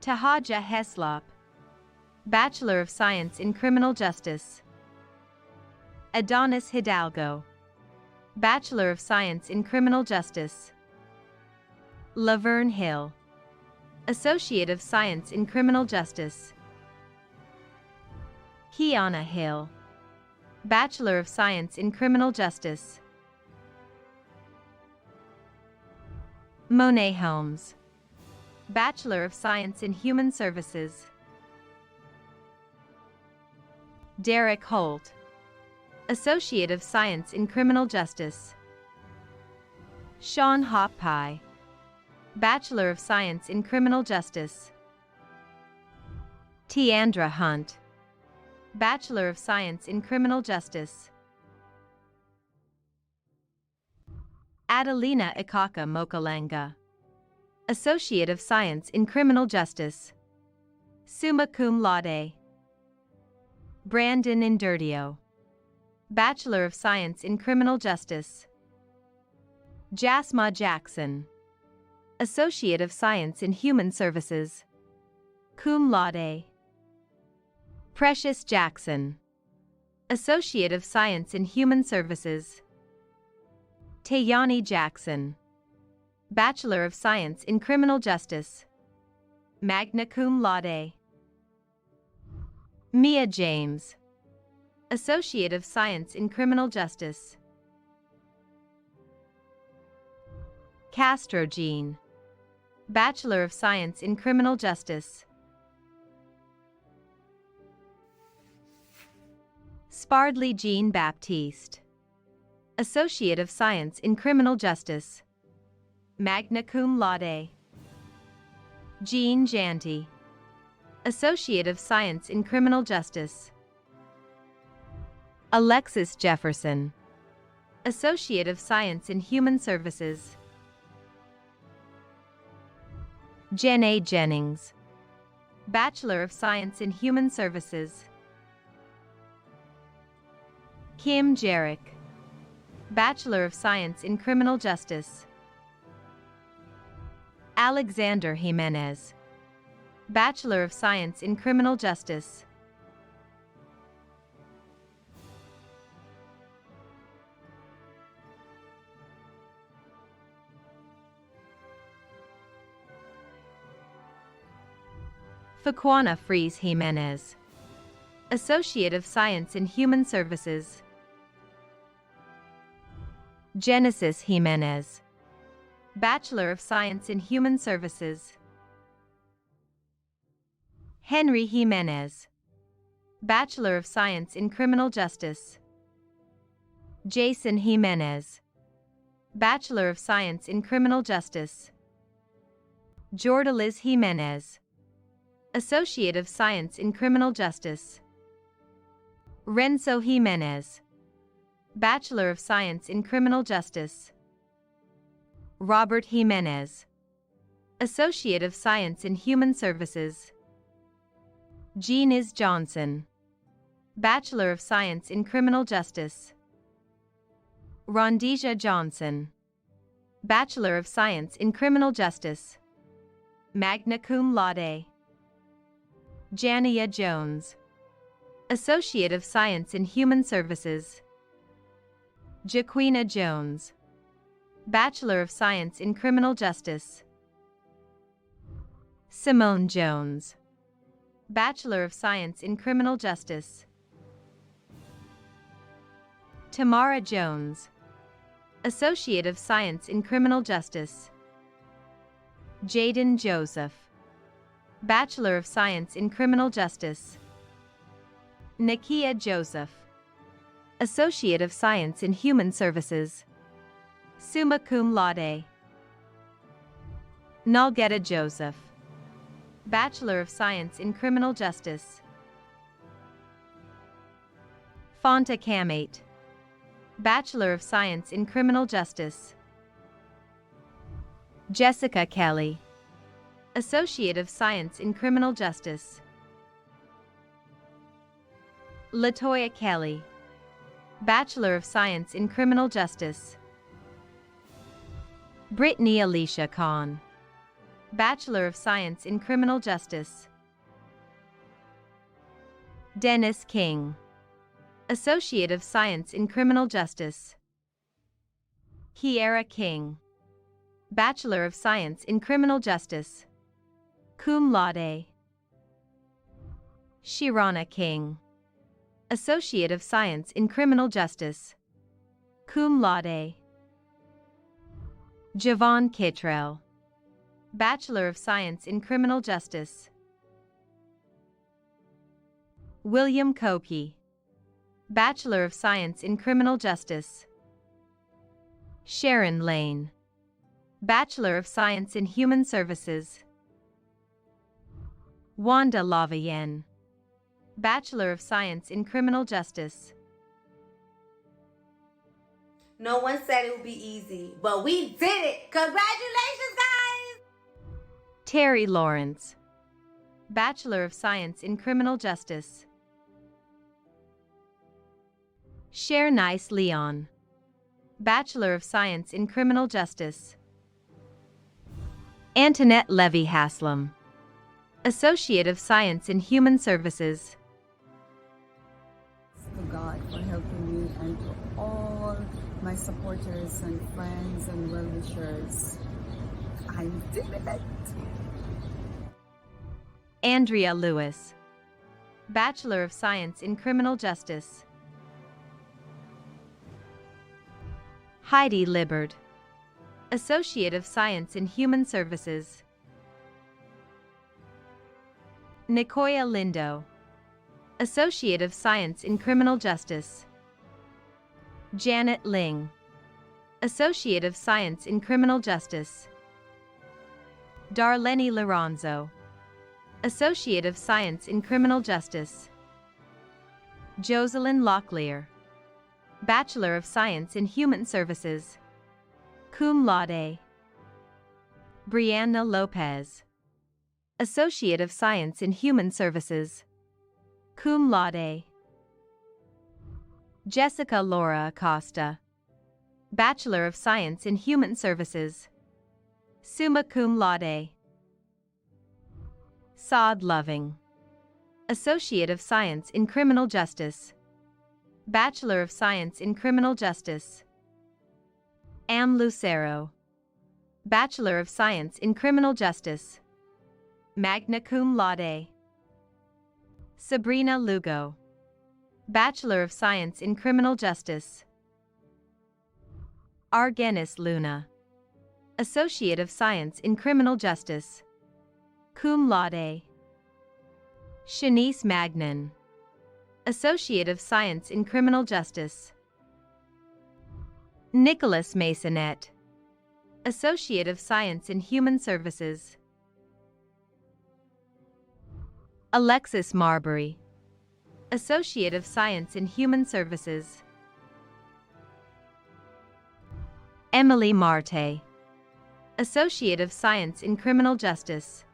Tahaja Heslop, Bachelor of Science in Criminal Justice. Adonis Hidalgo, Bachelor of Science in Criminal Justice. Laverne Hill, Associate of Science in Criminal Justice. Kiana Hill, Bachelor of Science in Criminal Justice. Monet Holmes, Bachelor of Science in Human Services. Derek Holt, Associate of Science in Criminal Justice. Sean Hoppai, Bachelor of Science in Criminal Justice. Tiandra Hunt, Bachelor of Science in Criminal Justice. Adelina Ikaka Mokalanga, Associate of Science in Criminal Justice, summa cum laude. Brandon Indirdio, Bachelor of Science in Criminal Justice. Jasma Jackson, Associate of Science in Human Services, cum laude. Precious Jackson, Associate of Science in Human Services. Tayani Jackson, Bachelor of Science in Criminal Justice, magna cum laude. Mia James, Associate of Science in Criminal Justice. Castro Jean, Bachelor of Science in Criminal Justice. Spardley Jean Baptiste, Associate of Science in Criminal Justice, magna cum laude. Jean Janty, Associate of Science in Criminal Justice. Alexis Jefferson, Associate of Science in Human Services. Jen A. Jennings, Bachelor of Science in Human Services. Kim Jarek, Bachelor of Science in Criminal Justice. Alexander Jimenez, Bachelor of Science in Criminal Justice. Facuana Fries Jimenez, Associate of Science in Human Services. Genesis Jimenez, Bachelor of Science in Human Services. Henry Jimenez, Bachelor of Science in Criminal Justice. Jason Jimenez, Bachelor of Science in Criminal Justice. Jordaliz Jimenez, Associate of Science in Criminal Justice. Renzo Jimenez, Bachelor of Science in Criminal Justice. Robert Jimenez, Associate of Science in Human Services. Jeaniz Johnson, Bachelor of Science in Criminal Justice. Rondija Johnson, Bachelor of Science in Criminal Justice, magna cum laude. Jania Jones, Associate of Science in Human Services. Jaquina Jones, Bachelor of Science in Criminal Justice. Simone Jones, Bachelor of Science in Criminal Justice. Tamara Jones, Associate of Science in Criminal Justice. Jaden Joseph, Bachelor of Science in Criminal Justice. Nakia Joseph, Associate of Science in Human Services. Summa cum laude. Nalgeta Joseph, Bachelor of Science in Criminal Justice. Fonta Kamate, Bachelor of Science in Criminal Justice. Jessica Kelly, Associate of Science in Criminal Justice. Latoya Kelly, Bachelor of Science in Criminal Justice. Brittany Alicia Kahn, Bachelor of Science in Criminal Justice. Dennis King, Associate of Science in Criminal Justice. Kiera King, Bachelor of Science in Criminal Justice, cum laude. Shirana King, Associate of Science in Criminal Justice, cum laude. Javon Kittrell, Bachelor of Science in Criminal Justice. William Koki, Bachelor of Science in Criminal Justice. Sharon Lane, Bachelor of Science in Human Services. Wanda Lavayen, Bachelor of Science in Criminal Justice. No one said it would be easy, but we did it! Congratulations, guys! Terry Lawrence, Bachelor of Science in Criminal Justice. Cher Nice Leon, Bachelor of Science in Criminal Justice. Antoinette Levy Haslam, Associate of Science in Human Services. To God for helping me and to all my supporters and friends and well-wishers. I did it! Andrea Lewis, Bachelor of Science in Criminal Justice. Heidi Libbard, Associate of Science in Human Services. Nicoya Lindo, Associate of Science in Criminal Justice. Janet Ling, Associate of Science in Criminal Justice. Darlene Lorenzo, Associate of Science in Criminal Justice. Jocelyn Locklear, Bachelor of Science in Human Services, cum laude. Brianna Lopez, Associate of Science in Human Services, cum laude. Jessica Laura Acosta, Bachelor of Science in Human Services, summa cum laude. Saad Loving, Associate of Science in Criminal Justice, Bachelor of Science in Criminal Justice. Am Lucero, Bachelor of Science in Criminal Justice, magna cum laude. Sabrina Lugo, Bachelor of Science in Criminal Justice. Argenis Luna, Associate of Science in Criminal Justice, cum laude. Shanice Magnan, Associate of Science in Criminal Justice. Nicholas Masonet, Associate of Science in Human Services. Alexis Marbury, Associate of Science in Human Services. Emily Marte, Associate of Science in Criminal Justice.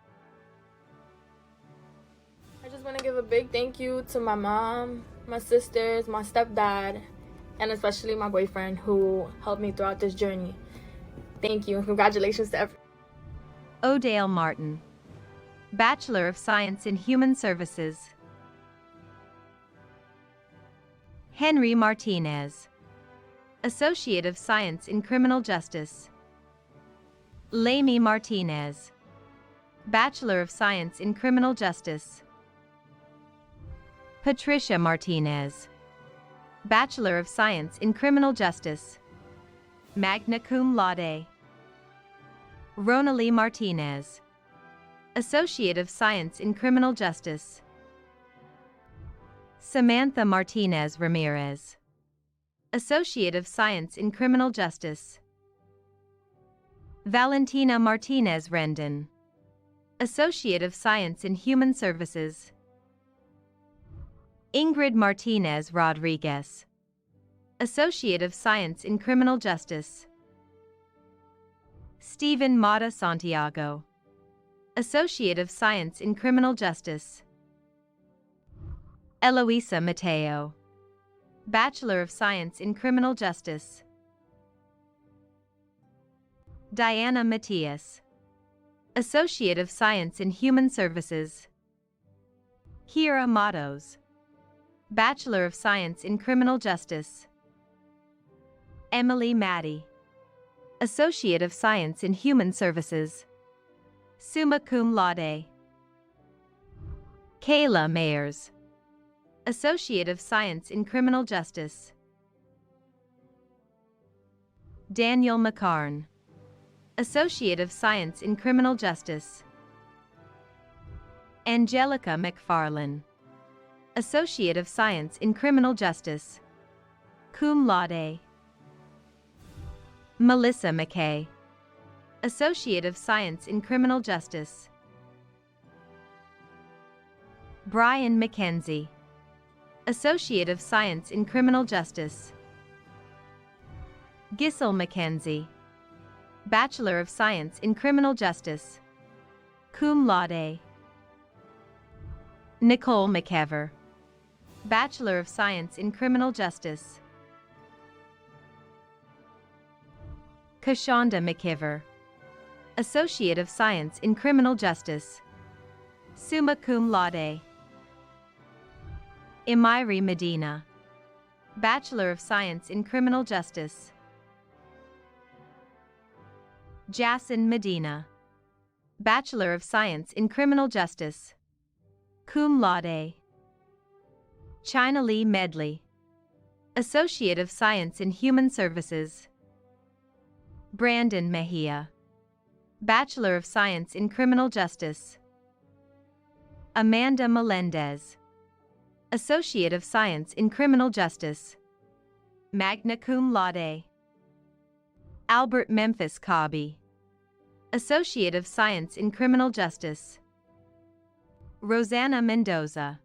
I just want to give a big thank you to my mom, my sisters, my stepdad, and especially my boyfriend who helped me throughout this journey. Thank you and congratulations to everyone. Odale Martin, Bachelor of Science in Human Services. Henry Martinez, Associate of Science in Criminal Justice. Laimi Martinez, Bachelor of Science in Criminal Justice. Patricia Martinez, Bachelor of Science in Criminal Justice, magna cum laude. Ronalie Martinez, Associate of Science in Criminal Justice. Samantha Martinez Ramirez, Associate of Science in Criminal Justice. Valentina Martinez Rendon, Associate of Science in Human Services. Ingrid Martinez Rodriguez, Associate of Science in Criminal Justice. Stephen Mata Santiago, Associate of Science in Criminal Justice. Eloisa Mateo, Bachelor of Science in Criminal Justice. Diana Matias, Associate of Science in Human Services. Hira Matos, Bachelor of Science in Criminal Justice. Emily Maddie, Associate of Science in Human Services, summa cum laude. Kayla Mayers, Associate of Science in Criminal Justice. Daniel McCarn, Associate of Science in Criminal Justice. Angelica McFarlane, Associate of Science in Criminal Justice, cum laude. Melissa McKay, Associate of Science in Criminal Justice. Brian McKenzie, Associate of Science in Criminal Justice. Gissel McKenzie, Bachelor of Science in Criminal Justice, cum laude. Nicole McKever, Bachelor of Science in Criminal Justice. Kashonda McKiver, Associate of Science in Criminal Justice, summa cum laude. Imairi Medina, Bachelor of Science in Criminal Justice. Jason Medina, Bachelor of Science in Criminal Justice, cum laude. China Lee Medley, Associate of Science in Human Services. Brandon Mejia, Bachelor of Science in Criminal Justice. Amanda Melendez, Associate of Science in Criminal Justice, magna cum laude. Albert Memphis Cobby, Associate of Science in Criminal Justice. Rosanna Mendoza,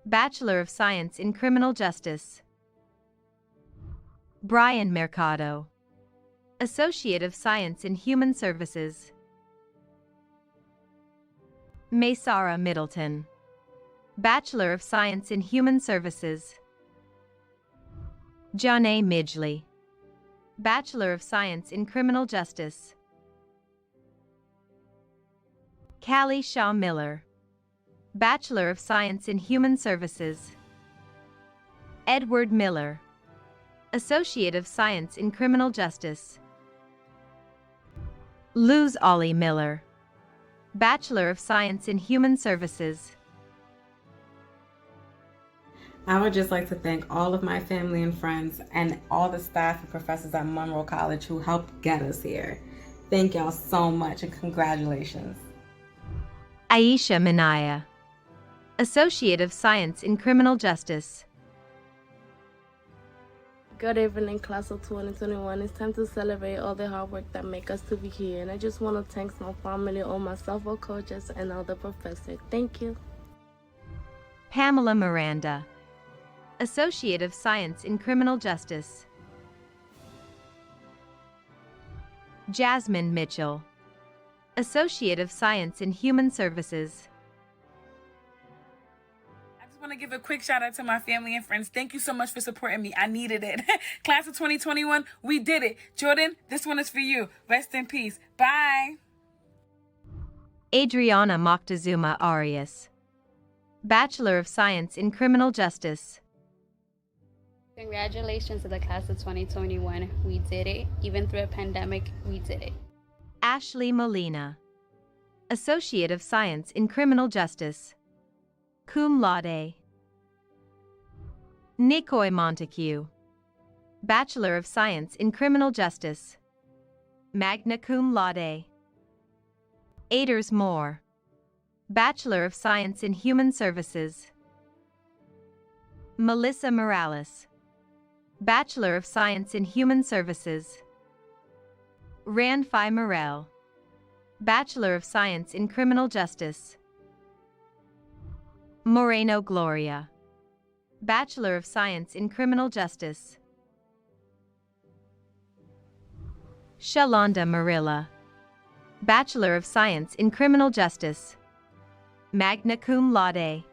Bachelor of Science in Criminal Justice. Brian Mercado, Associate of Science in Human Services. Maysara Middleton, Bachelor of Science in Human Services. Janae Midgley, Bachelor of Science in Criminal Justice. Callie Shaw Miller, Bachelor of Science in Human Services. Edward Miller, Associate of Science in Criminal Justice. Luz Ollie Miller, Bachelor of Science in Human Services. I would just like to thank all of my family and friends and all the staff and professors at Monroe College who helped get us here. Thank y'all so much and congratulations. Aisha Minaya, Associate of Science in Criminal Justice. Good evening, class of 2021. It's time to celebrate all the hard work that make us to be here. And I just want to thank my family, all my softball coaches, and all the professors. Thank you. Pamela Miranda, Associate of Science in Criminal Justice. Jasmine Mitchell, Associate of Science in Human Services. I just want to give a quick shout out to my family and friends. Thank you so much for supporting me. I needed it. Class of 2021, we did it. Jordan, this one is for you. Rest in peace. Bye. Adriana Moctezuma Arias, Bachelor of Science in Criminal Justice. Congratulations to the class of 2021. We did it. Even through a pandemic, we did it. Ashley Molina, Associate of Science in Criminal Justice. Cum laude. Nikoi Montague, Bachelor of Science in Criminal Justice. Magna cum laude. Aders Moore, Bachelor of Science in Human Services. Melissa Morales, Bachelor of Science in Human Services. Ranfi Morel, Bachelor of Science in Criminal Justice. Moreno Gloria, Bachelor of Science in Criminal Justice. Shalonda Marilla, Bachelor of Science in Criminal Justice. Magna cum laude.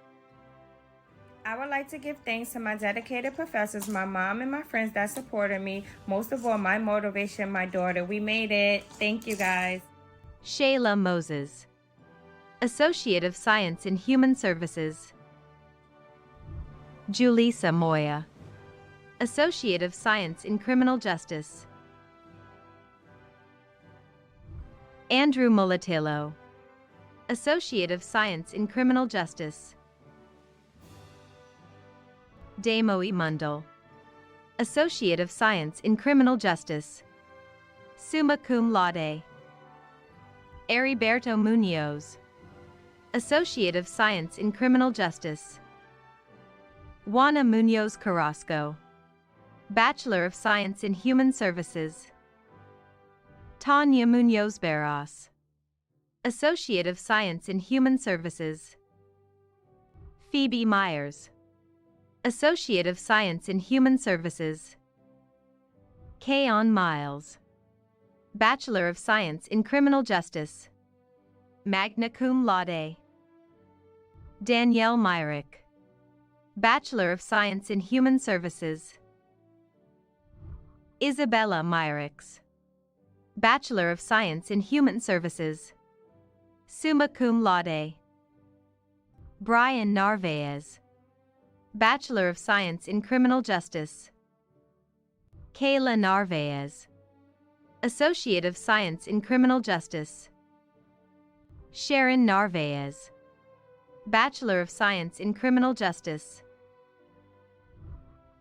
I would like to give thanks to my dedicated professors, my mom, and my friends that supported me. Most of all, my motivation, my daughter. We made it. Thank you, guys. Shayla Moses, Associate of Science in Human Services. Julissa Moya, Associate of Science in Criminal Justice. Andrew Mulatillo, Associate of Science in Criminal Justice. Damoi Mundal, Associate of Science in Criminal Justice. Summa cum laude. Heriberto Munoz, Associate of Science in Criminal Justice. Juana Munoz Carrasco, Bachelor of Science in Human Services. Tanya Munoz Barros, Associate of Science in Human Services. Phoebe Myers, Associate of Science in Human Services. Kayon Miles, Bachelor of Science in Criminal Justice. Magna cum laude. Danielle Myrick, Bachelor of Science in Human Services. Isabella Myricks, Bachelor of Science in Human Services. Summa cum laude. Brian Narvaez, Bachelor of Science in Criminal Justice. Kayla Narvaez, Associate of Science in Criminal Justice. Sharon Narvaez, Bachelor of Science in Criminal Justice.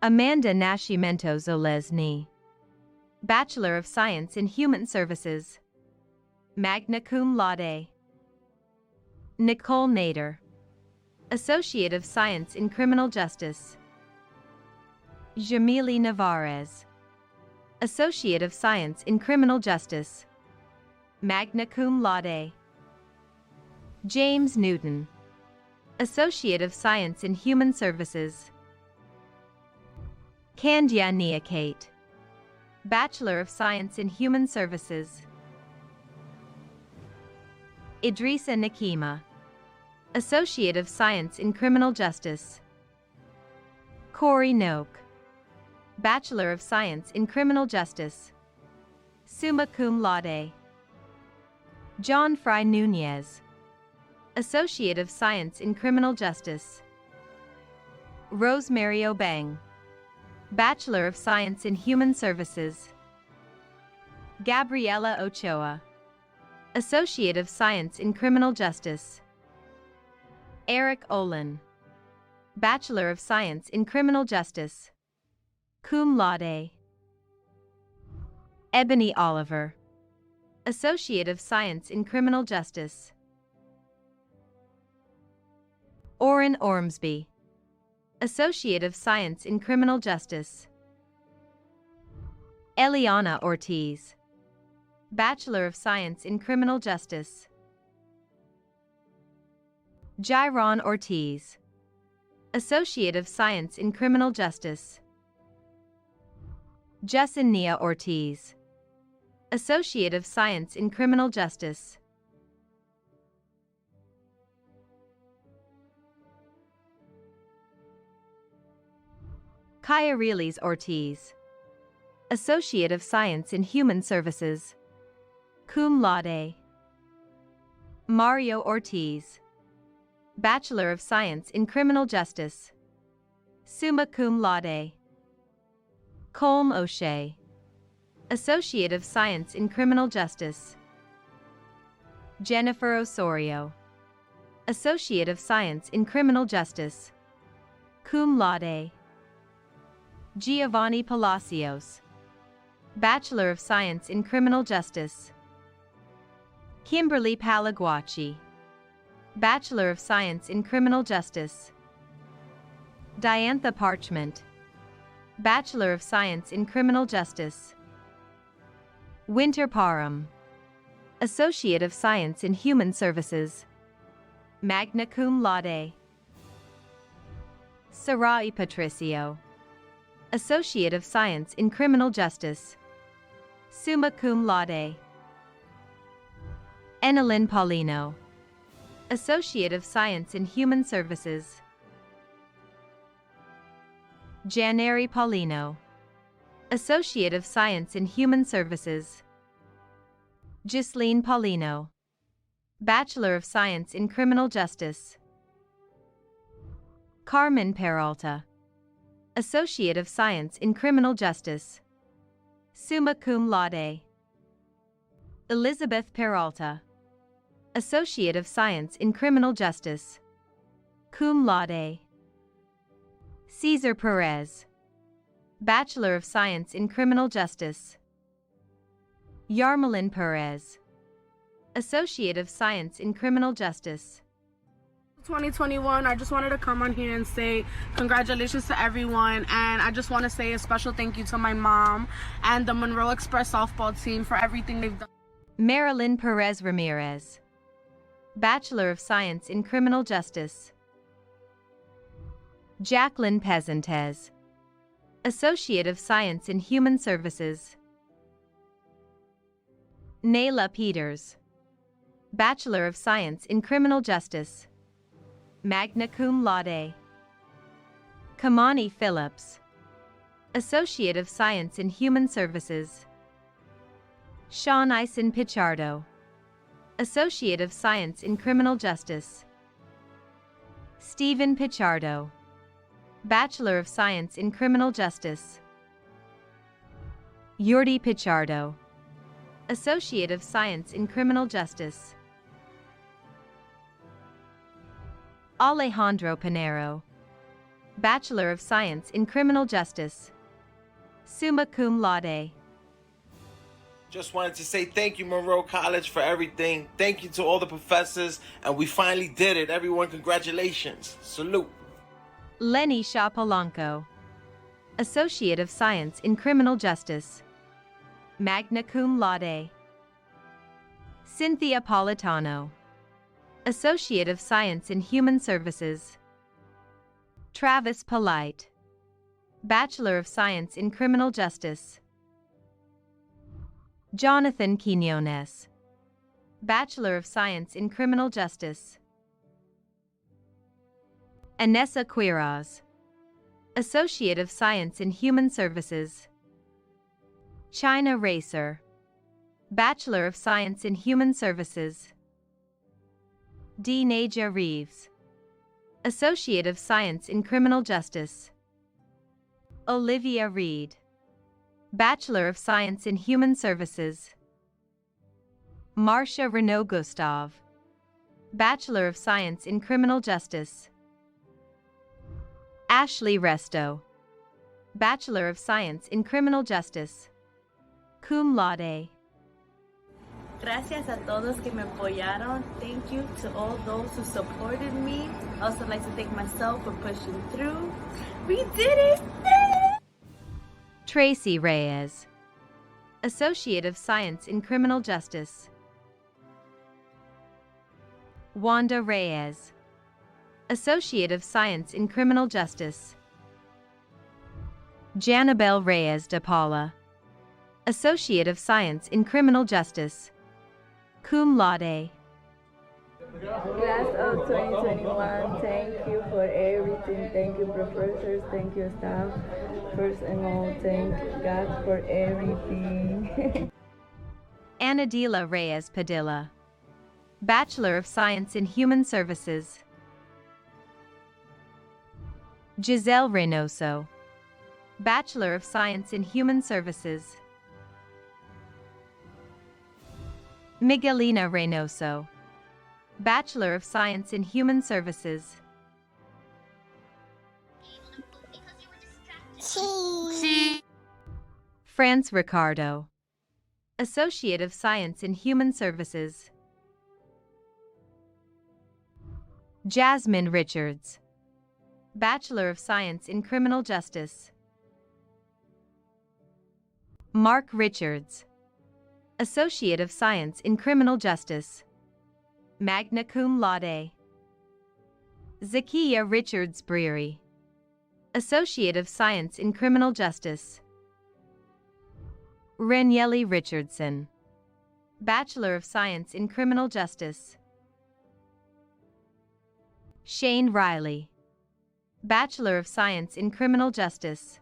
Amanda Nascimento Zolesny, Bachelor of Science in Human Services. Magna cum laude. Nicole Nader, Associate of Science in Criminal Justice. Jamili Navarez, Associate of Science in Criminal Justice. Magna cum laude. James Newton, Associate of Science in Human Services. Candia Neakate, Bachelor of Science in Human Services. Idrissa Nakima, Associate of Science in Criminal Justice. Corey Noak, Bachelor of Science in Criminal Justice. Summa cum laude. John Fry Nunez, Associate of Science in Criminal Justice. Rosemary Obeng, Bachelor of Science in Human Services. Gabriela Ochoa, Associate of Science in Criminal Justice. Eric Olin, Bachelor of Science in Criminal Justice, cum laude. Ebony Oliver, Associate of Science in Criminal Justice. Oren Ormsby, Associate of Science in Criminal Justice. Eliana Ortiz, Bachelor of Science in Criminal Justice. Jairon Ortiz, Associate of Science in Criminal Justice. Jesenia Ortiz, Associate of Science in Criminal Justice. Kyriles Ortiz, Associate of Science in Human Services, cum laude. Mario Ortiz, Bachelor of Science in Criminal Justice, summa cum laude. Colm O'Shea, Associate of Science in Criminal Justice. Jennifer Osorio, Associate of Science in Criminal Justice, cum laude. Giovanni Palacios, Bachelor of Science in Criminal Justice. Kimberly Palaguachi, Bachelor of Science in Criminal Justice. Diantha Parchment, Bachelor of Science in Criminal Justice. Winter Parham, Associate of Science in Human Services, magna cum laude. Sarai Patricio, Associate of Science in Criminal Justice, summa cum laude. Enelyn Paulino, Associate of Science in Human Services. Janeri Paulino, Associate of Science in Human Services. Ghislaine Paulino, Bachelor of Science in Criminal Justice. Carmen Peralta, Associate of Science in Criminal Justice, summa cum laude. Elizabeth Peralta, Associate of Science in Criminal Justice, cum laude. Cesar Perez, Bachelor of Science in Criminal Justice. Yarmelin Perez, Associate of Science in Criminal Justice. 2021, I just wanted to come on here and say congratulations to everyone, and I just want to say a special thank you to my mom and the Monroe Express softball team for everything they've done. Marilyn Perez Ramirez, Bachelor of Science in Criminal Justice. Jacqueline Pezantez, Associate of Science in Human Services. Nayla Peters, Bachelor of Science in Criminal Justice, magna cum laude. Kamani Phillips, Associate of Science in Human Services. Sean Ison Pichardo, Associate of Science in Criminal Justice. Stephen Pichardo, Bachelor of Science in Criminal Justice. Yurdi Pichardo, Associate of Science in Criminal Justice. Alejandro Pinero, Bachelor of Science in Criminal Justice, summa cum laude. Just wanted to say thank you, Monroe College, for everything. Thank you to all the professors, and we finally did it. Everyone, congratulations. Salute. Lenny Shaw Polanco, Associate of Science in Criminal Justice, magna cum laude. Cynthia Politano, Associate of Science in Human Services. Travis Polite, Bachelor of Science in Criminal Justice. Jonathan Quinones, Bachelor of Science in Criminal Justice. Anessa Quiroz, Associate of Science in Human Services. China Racer, Bachelor of Science in Human Services. D. Naja Reeves, Associate of Science in Criminal Justice. Olivia Reed, Bachelor of Science in Human Services. Marcia Renaud Gustave, Bachelor of Science in Criminal Justice. Ashley Resto, Bachelor of Science in Criminal Justice, cum laude. Gracias a todos que me apoyaron. Thank you to all those who supported me. I also like to thank myself for pushing through. We did it! Tracy Reyes, Associate of Science in Criminal Justice. Wanda Reyes, Associate of Science in Criminal Justice. Janabel Reyes de Paula, Associate of Science in Criminal Justice, cum laude. Class of 2021, thank you for everything. Thank you, professors. Thank you, staff. First and all, thank God for everything. Anadila Reyes Padilla, Bachelor of Science in Human Services. Giselle Reynoso, Bachelor of Science in Human Services. Miguelina Reynoso, Bachelor of Science in Human Services. France Ricardo, Associate of Science in Human Services. Jasmine Richards, Bachelor of Science in Criminal Justice. Mark Richards, Associate of Science in Criminal Justice, magna cum laude. Zakiya Richards Breary, Associate of Science in Criminal Justice. Raniele Richardson, Bachelor of Science in Criminal Justice. Shane Riley, Bachelor of Science in Criminal Justice.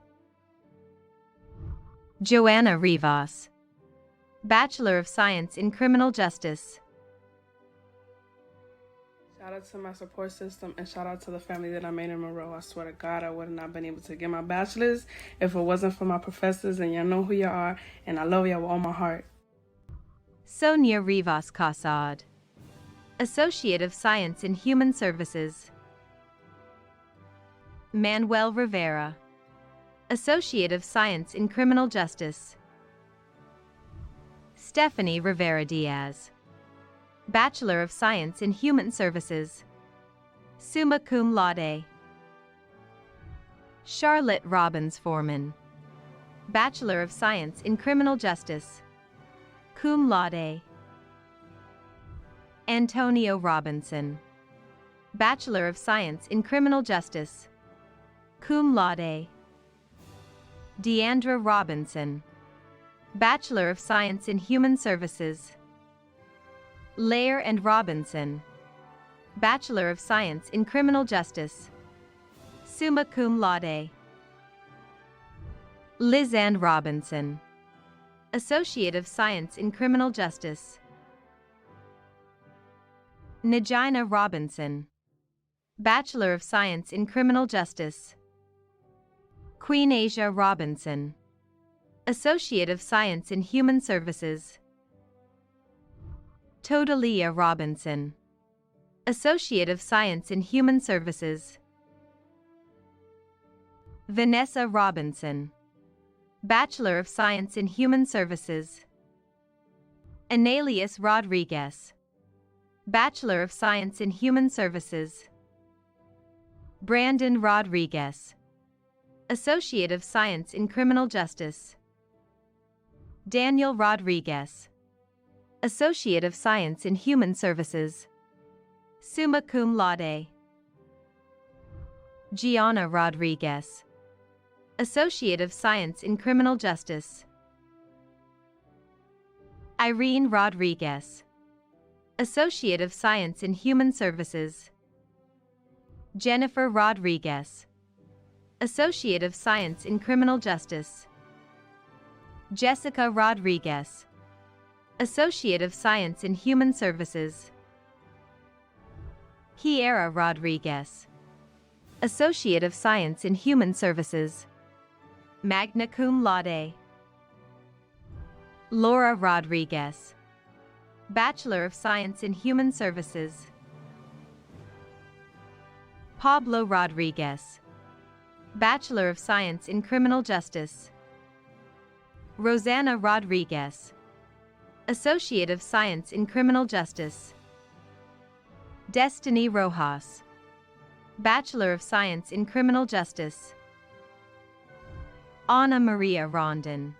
Joanna Rivas, Bachelor of Science in Criminal Justice. Shout out to my support system and shout out to the family that I made in Monroe. I swear to God, I would have not been able to get my bachelor's if it wasn't for my professors, and y'all know who you are, and I love y'all with all my heart. Sonia Rivas Casad, Associate of Science in Human Services. Manuel Rivera, Associate of Science in Criminal Justice. Stephanie Rivera Diaz, Bachelor of Science in Human Services, summa cum laude. Charlotte Robbins Foreman, Bachelor of Science in Criminal Justice, cum laude. Antonio Robinson, Bachelor of Science in Criminal Justice, cum laude. Deandra Robinson, Bachelor of Science in Human Services. Lair and Robinson, Bachelor of Science in Criminal Justice, summa cum laude. Lizanne Robinson, Associate of Science in Criminal Justice. Najina Robinson, Bachelor of Science in Criminal Justice. Queen Asia Robinson, Associate of Science in Human Services. Todalia Robinson, Associate of Science in Human Services. Vanessa Robinson, Bachelor of Science in Human Services. Anelius Rodriguez, Bachelor of Science in Human Services. Brandon Rodriguez, Associate of Science in Criminal Justice. Daniel Rodriguez, Associate of Science in Human Services, summa cum laude. Gianna Rodriguez, Associate of Science in Criminal Justice. Irene Rodriguez, Associate of Science in Human Services. Jennifer Rodriguez, Associate of Science in Criminal Justice. Jessica Rodriguez, Associate of Science in Human Services. Kiera Rodriguez, Associate of Science in Human Services, magna cum laude. Laura Rodriguez, Bachelor of Science in Human Services. Pablo Rodriguez, Bachelor of Science in Criminal Justice. Rosanna Rodriguez, Associate of Science in Criminal Justice. Destiny Rojas, Bachelor of Science in Criminal Justice. Ana Maria Rondon,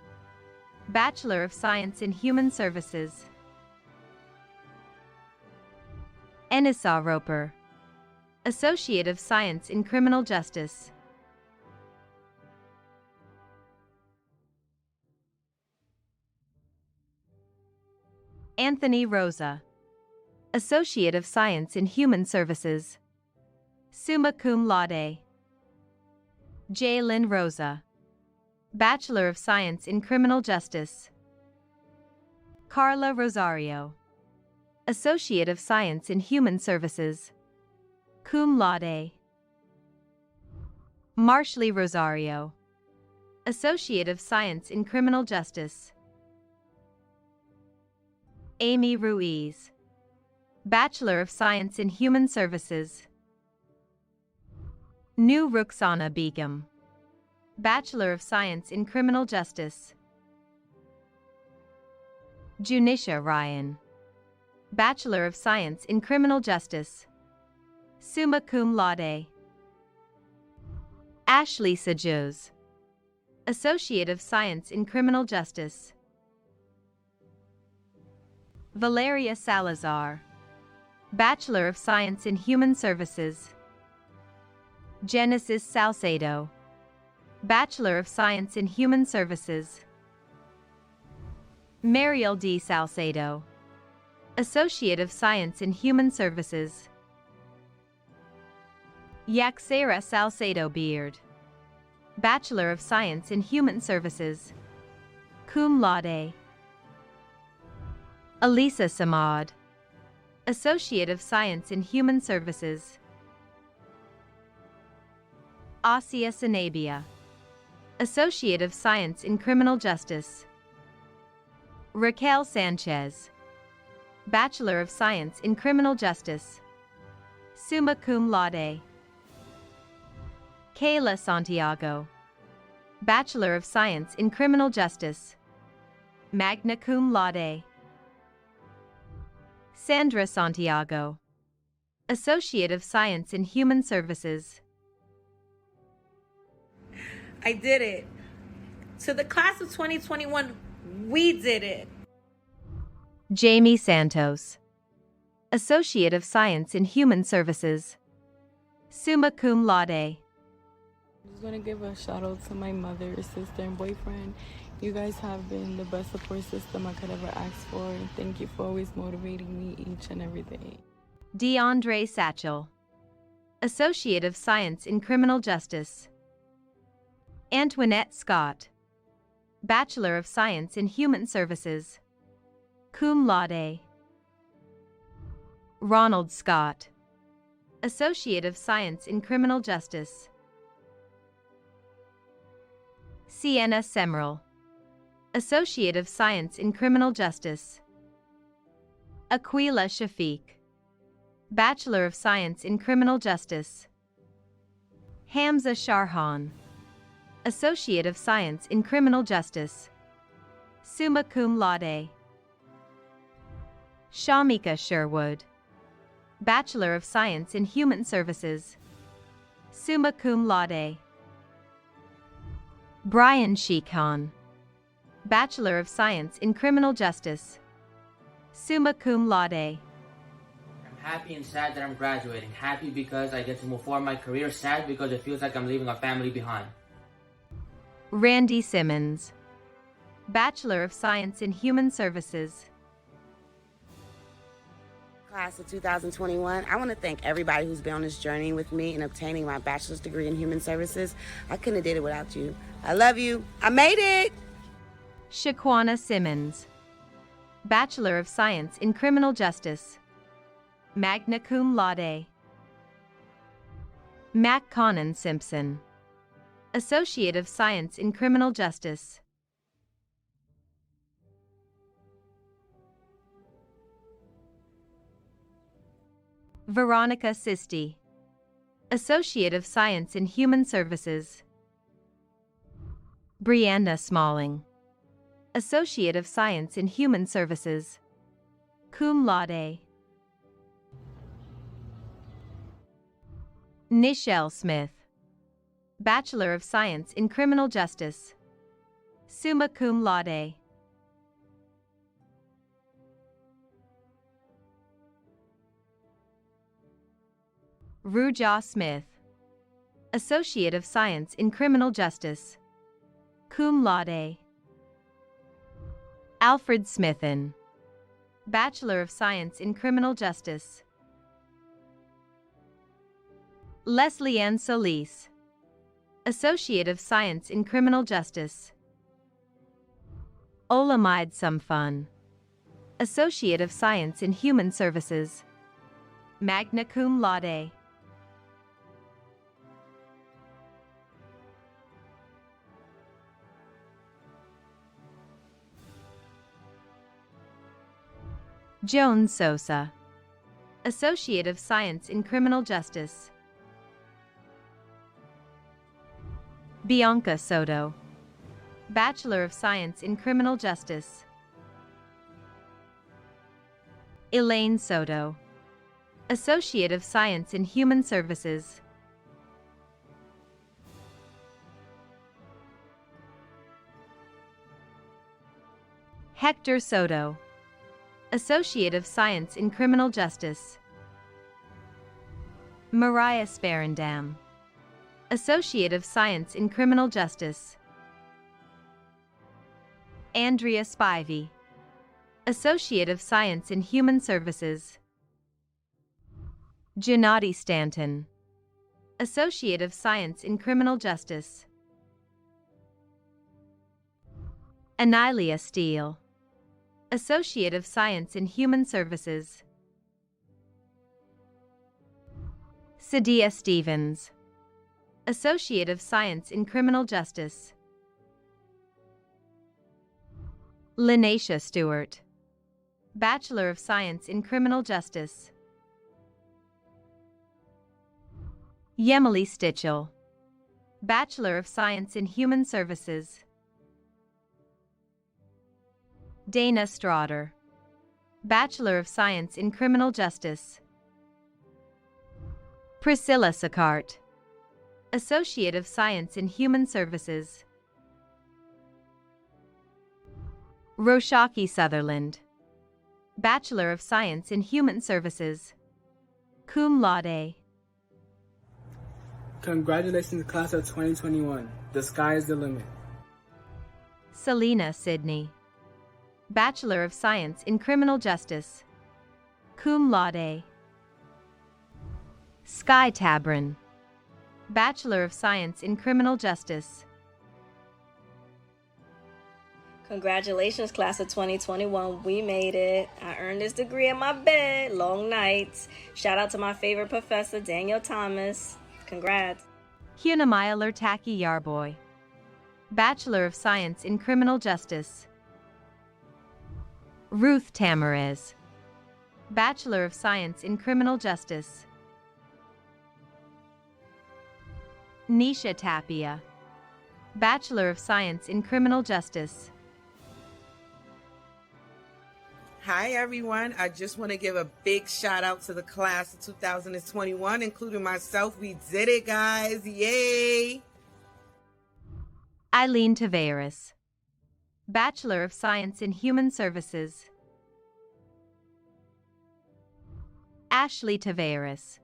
Bachelor of Science in Human Services. Enisa Roper, Associate of Science in Criminal Justice. Anthony Rosa, Associate of Science in Human Services. Summa cum laude. Jaylin Rosa, Bachelor of Science in Criminal Justice. Carla Rosario, Associate of Science in Human Services. Cum laude. Marshley Rosario, Associate of Science in Criminal Justice. Amy Ruiz, Bachelor of Science in Human Services. New Ruxana Begum, Bachelor of Science in Criminal Justice. Junisha Ryan, Bachelor of Science in Criminal Justice. Summa cum laude. Ashley Sajos, Associate of Science in Criminal Justice. Valeria Salazar, Bachelor of Science in Human Services. Genesis Salcedo, Bachelor of Science in Human Services. Mariel D. Salcedo, Associate of Science in Human Services. Yaxera Salcedo Beard, Bachelor of Science in Human Services. Cum laude. Elisa Samad, Associate of Science in Human Services. Asia Sanabia, Associate of Science in Criminal Justice. Raquel Sanchez, Bachelor of Science in Criminal Justice. Summa cum laude. Kayla Santiago, Bachelor of Science in Criminal Justice. Magna cum laude. Sandra Santiago, Associate of Science in Human Services. I did it. To the class of 2021, we did it. Jamie Santos, Associate of Science in Human Services. Summa cum laude. I just want to give a shout out to my mother, sister, and boyfriend. You guys have been the best support system I could ever ask for, and thank you for always motivating me each and every day. DeAndre Satchel, Associate of Science in Criminal Justice. Antoinette Scott, Bachelor of Science in Human Services. Cum laude. Ronald Scott, Associate of Science in Criminal Justice. Sienna Semrel, Associate of Science in Criminal Justice. Aquila Shafiq, Bachelor of Science in Criminal Justice. Hamza Sharhan, Associate of Science in Criminal Justice. Summa cum laude. Shamika Sherwood, Bachelor of Science in Human Services. Summa cum laude. Brian Sheikhan, Bachelor of Science in Criminal Justice. Summa cum laude. I'm happy and sad that I'm graduating. Happy because I get to move forward in my career. Sad because it feels like I'm leaving a family behind. Randy Simmons, Bachelor of Science in Human Services. Class of 2021, I want to thank everybody who's been on this journey with me in obtaining my bachelor's degree in human services. I couldn't have did it without you. I love you. I made it! Shaquana Simmons, Bachelor of Science in Criminal Justice. Magna cum laude. Mac Conan Simpson, Associate of Science in Criminal Justice. Veronica Sisti, Associate of Science in Human Services. Brianna Smalling, Associate of Science in Human Services, cum laude. Nichelle Smith, Bachelor of Science in Criminal Justice, summa cum laude. Ruja Smith, Associate of Science in Criminal Justice, cum laude. Alfred Smithen, Bachelor of Science in Criminal Justice. Leslie Ann Solis, Associate of Science in Criminal Justice. Olamide Sumfun, Associate of Science in Human Services, magna cum laude. Joan Sosa, Associate of Science in Criminal Justice. Bianca Soto, Bachelor of Science in Criminal Justice. Elaine Soto, Associate of Science in Human Services. Hector Soto, Associate of Science in Criminal Justice. Mariah Sparendam, Associate of Science in Criminal Justice. Andrea Spivey, Associate of Science in Human Services. Janati Stanton, Associate of Science in Criminal Justice. Anilia Steele, Associate of Science in Human Services. Sadia Stevens, Associate of Science in Criminal Justice. Linacia Stewart, Bachelor of Science in Criminal Justice. Yemily Stitchell, Bachelor of Science in Human Services. Dana Strader, Bachelor of Science in Criminal Justice. Priscilla Saccart, Associate of Science in Human Services. Roshaki Sutherland, Bachelor of Science in Human Services, cum laude. Congratulations, class of 2021. The sky is the limit. Selena Sidney, Bachelor of Science in Criminal Justice, cum laude. Sky Tabron, Bachelor of Science in Criminal Justice. Congratulations, class of 2021. We made it. I earned this degree in my bed. Long nights. Shout out to my favorite professor, Daniel Thomas. Congrats. Hunamaya Lurtaki Yarboy, Bachelor of Science in Criminal Justice. Ruth Tamarez, Bachelor of Science in Criminal Justice. Nisha Tapia, Bachelor of Science in Criminal Justice. Hi everyone, I just want to give a big shout out to the class of 2021, including myself. We did it, guys. Yay! Eileen Taveras, Bachelor of Science in Human Services. Ashley Taveras,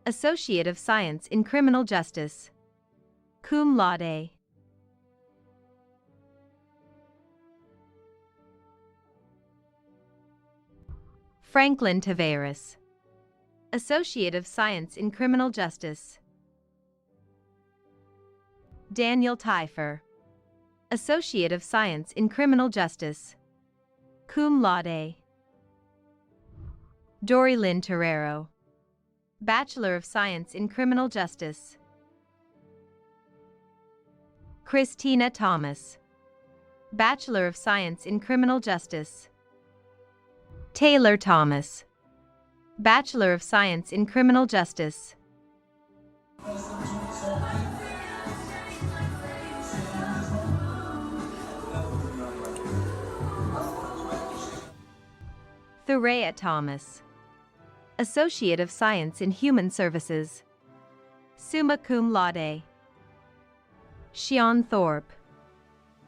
Associate of Science in Criminal Justice, cum laude. Franklin Taveras, Associate of Science in Criminal Justice. Daniel Teifer, Associate of Science in Criminal Justice, cum laude. Dory Lynn Terrero, Bachelor of Science in Criminal Justice. Christina Thomas, Bachelor of Science in Criminal Justice. Taylor Thomas, Bachelor of Science in Criminal Justice. Thurea Thomas, Associate of Science in Human Services, summa cum laude. Sean Thorpe,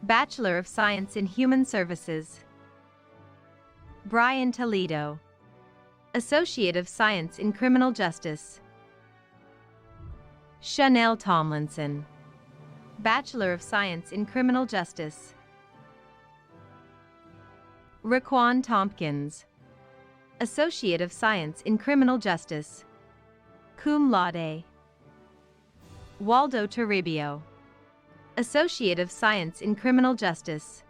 Bachelor of Science in Human Services. Brian Toledo, Associate of Science in Criminal Justice. Chanel Tomlinson, Bachelor of Science in Criminal Justice. Raquan Tompkins, Associate of Science in Criminal Justice, cum laude. Waldo Toribio, Associate of Science in Criminal Justice.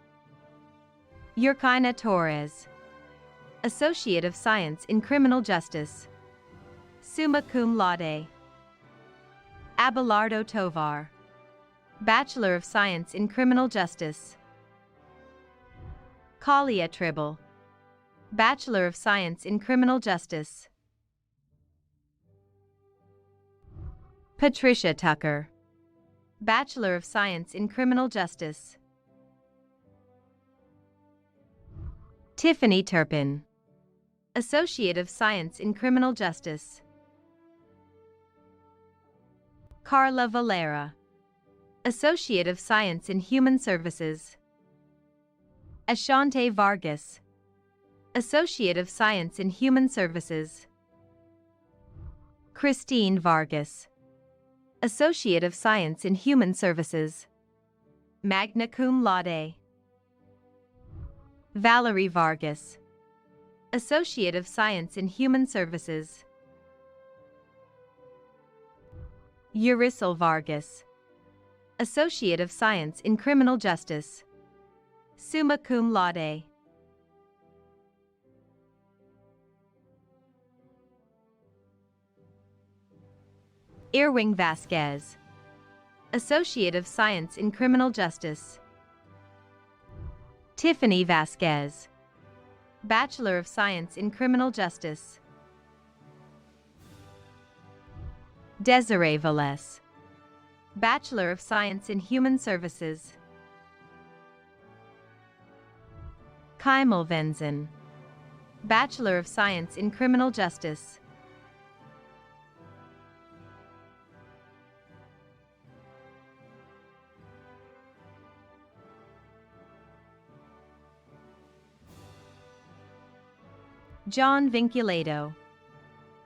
Yurkina Torres, Associate of Science in Criminal Justice, summa cum laude. Abelardo Tovar, Bachelor of Science in Criminal Justice. Kalia Tribble, Bachelor of Science in Criminal Justice. Patricia Tucker, Bachelor of Science in Criminal Justice. Tiffany Turpin, Associate of Science in Criminal Justice. Carla Valera, Associate of Science in Human Services. Ashante Vargas, Associate of Science in Human Services. Christine Vargas, Associate of Science in Human Services, magna cum laude. Valerie Vargas, Associate of Science in Human Services. Eurisel Vargas, Associate of Science in Criminal Justice, summa cum laude. Irwing Vasquez, Associate of Science in Criminal Justice. Tiffany Vasquez, Bachelor of Science in Criminal Justice. Desiree Velez, Bachelor of Science in Human Services. Kymel Venzen, Bachelor of Science in Criminal Justice. John Vinculado,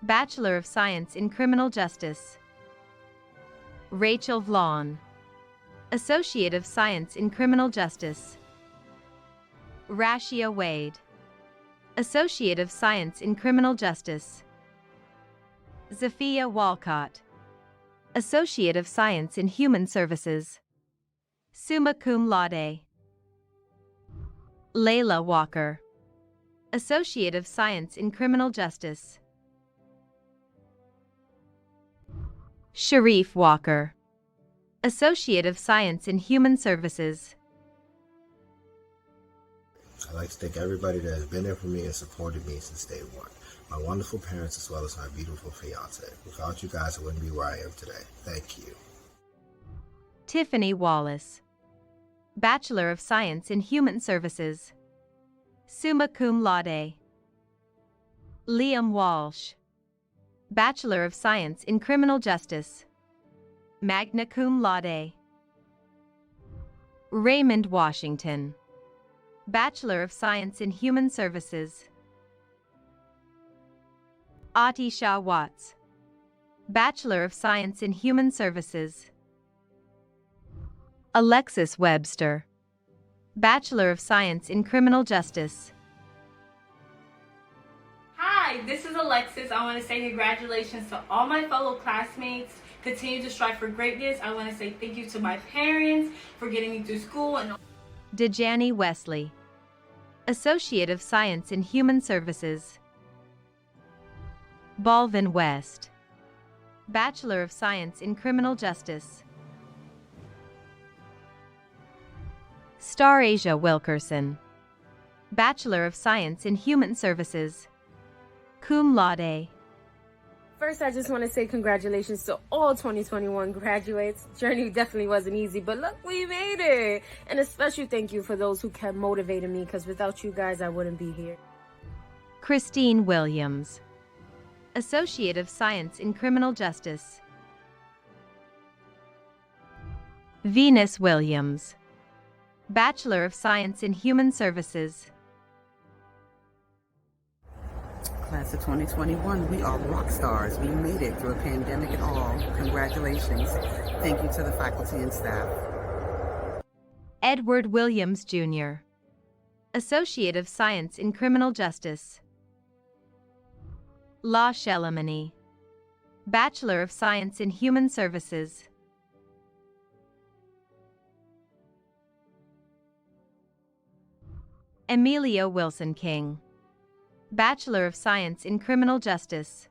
Bachelor of Science in Criminal Justice. Rachel Vlon, Associate of Science in Criminal Justice. Rashia Wade, Associate of Science in Criminal Justice. Zafia Walcott, Associate of Science in Human Services, summa cum laude. Layla Walker, Associate of Science in Criminal Justice. Sharif Walker, Associate of Science in Human Services. I'd like to thank everybody that has been there for me and supported me since day one. My wonderful parents as well as my beautiful fiance. Without you guys, I wouldn't be where I am today. Thank you. Tiffany Wallace, Bachelor of Science in Human Services, summa cum laude. Liam Walsh, Bachelor of Science in Criminal Justice, magna cum laude. Raymond Washington, Bachelor of Science in Human Services. Atisha Watts, Bachelor of Science in Human Services. Alexis Webster, Bachelor of Science in Criminal Justice. Hi, this is Alexis. I want to say congratulations to all my fellow classmates. Continue to strive for greatness. I want to say thank you to my parents for getting me through school. And Dejani Wesley, Associate of Science in Human Services. Balvin West, Bachelor of Science in Criminal Justice. Starasia Wilkerson, Bachelor of Science in Human Services. cum laude. First, I just want to say congratulations to all 2021 graduates. Journey definitely wasn't easy, but look, we made it. And a special thank you for those who kept motivating me, because without you guys, I wouldn't be here. Christine Williams, Associate of Science in Criminal Justice. Venus Williams, Bachelor of Science in Human Services. Class of 2021, we are rock stars. We made it through a pandemic and all. Congratulations. Thank you to the faculty and staff. Edward Williams, Jr., Associate of Science in Criminal Justice. La Shelamani, Bachelor of Science in Human Services. Emilio Wilson King, Bachelor of Science in Criminal Justice.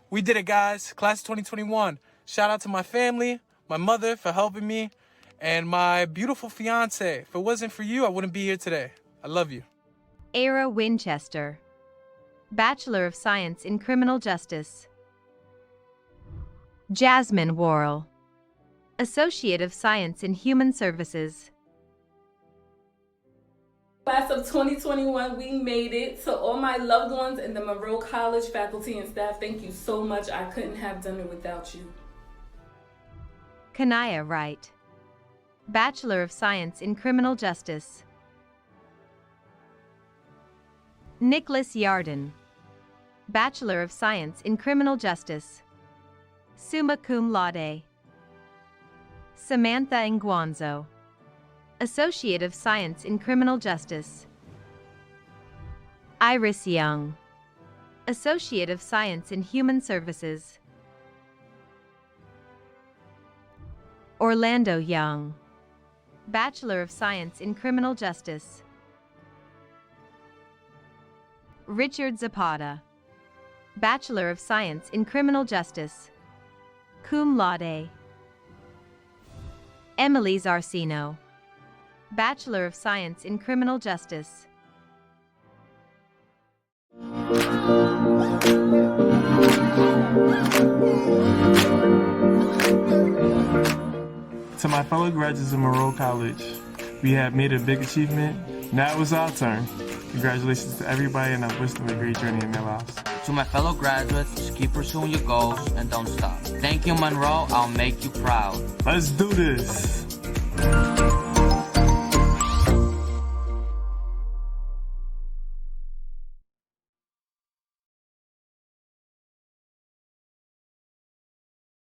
We did it, guys. Class of 2021. Shout out to my family, my mother for helping me, and my beautiful fiance. If it wasn't for you, I wouldn't be here today. I love you. Ara Winchester, Bachelor of Science in Criminal Justice. Jasmine Worrell, Associate of Science in Human Services. Class of 2021, we made it. To all my loved ones in the Monroe College faculty and staff, thank you so much. I couldn't have done it without you. Kanaya Wright, Bachelor of Science in Criminal Justice. Nicholas Yarden, Bachelor of Science in Criminal Justice. Summa cum laude. Samantha Nguanzo, Associate of Science in Criminal Justice. Iris Young, Associate of Science in Human Services. Orlando Young, Bachelor of Science in Criminal Justice. Richard Zapata, Bachelor of Science in Criminal Justice. Cum laude. Emily Zarcino, Bachelor of Science in Criminal Justice. To my fellow graduates of Monroe College, we have made a big achievement. Now it's our turn. Congratulations to everybody, and I wish them a great journey in their lives. To my fellow graduates, just keep pursuing your goals and don't stop. Thank you, Monroe. I'll make you proud. Let's do this.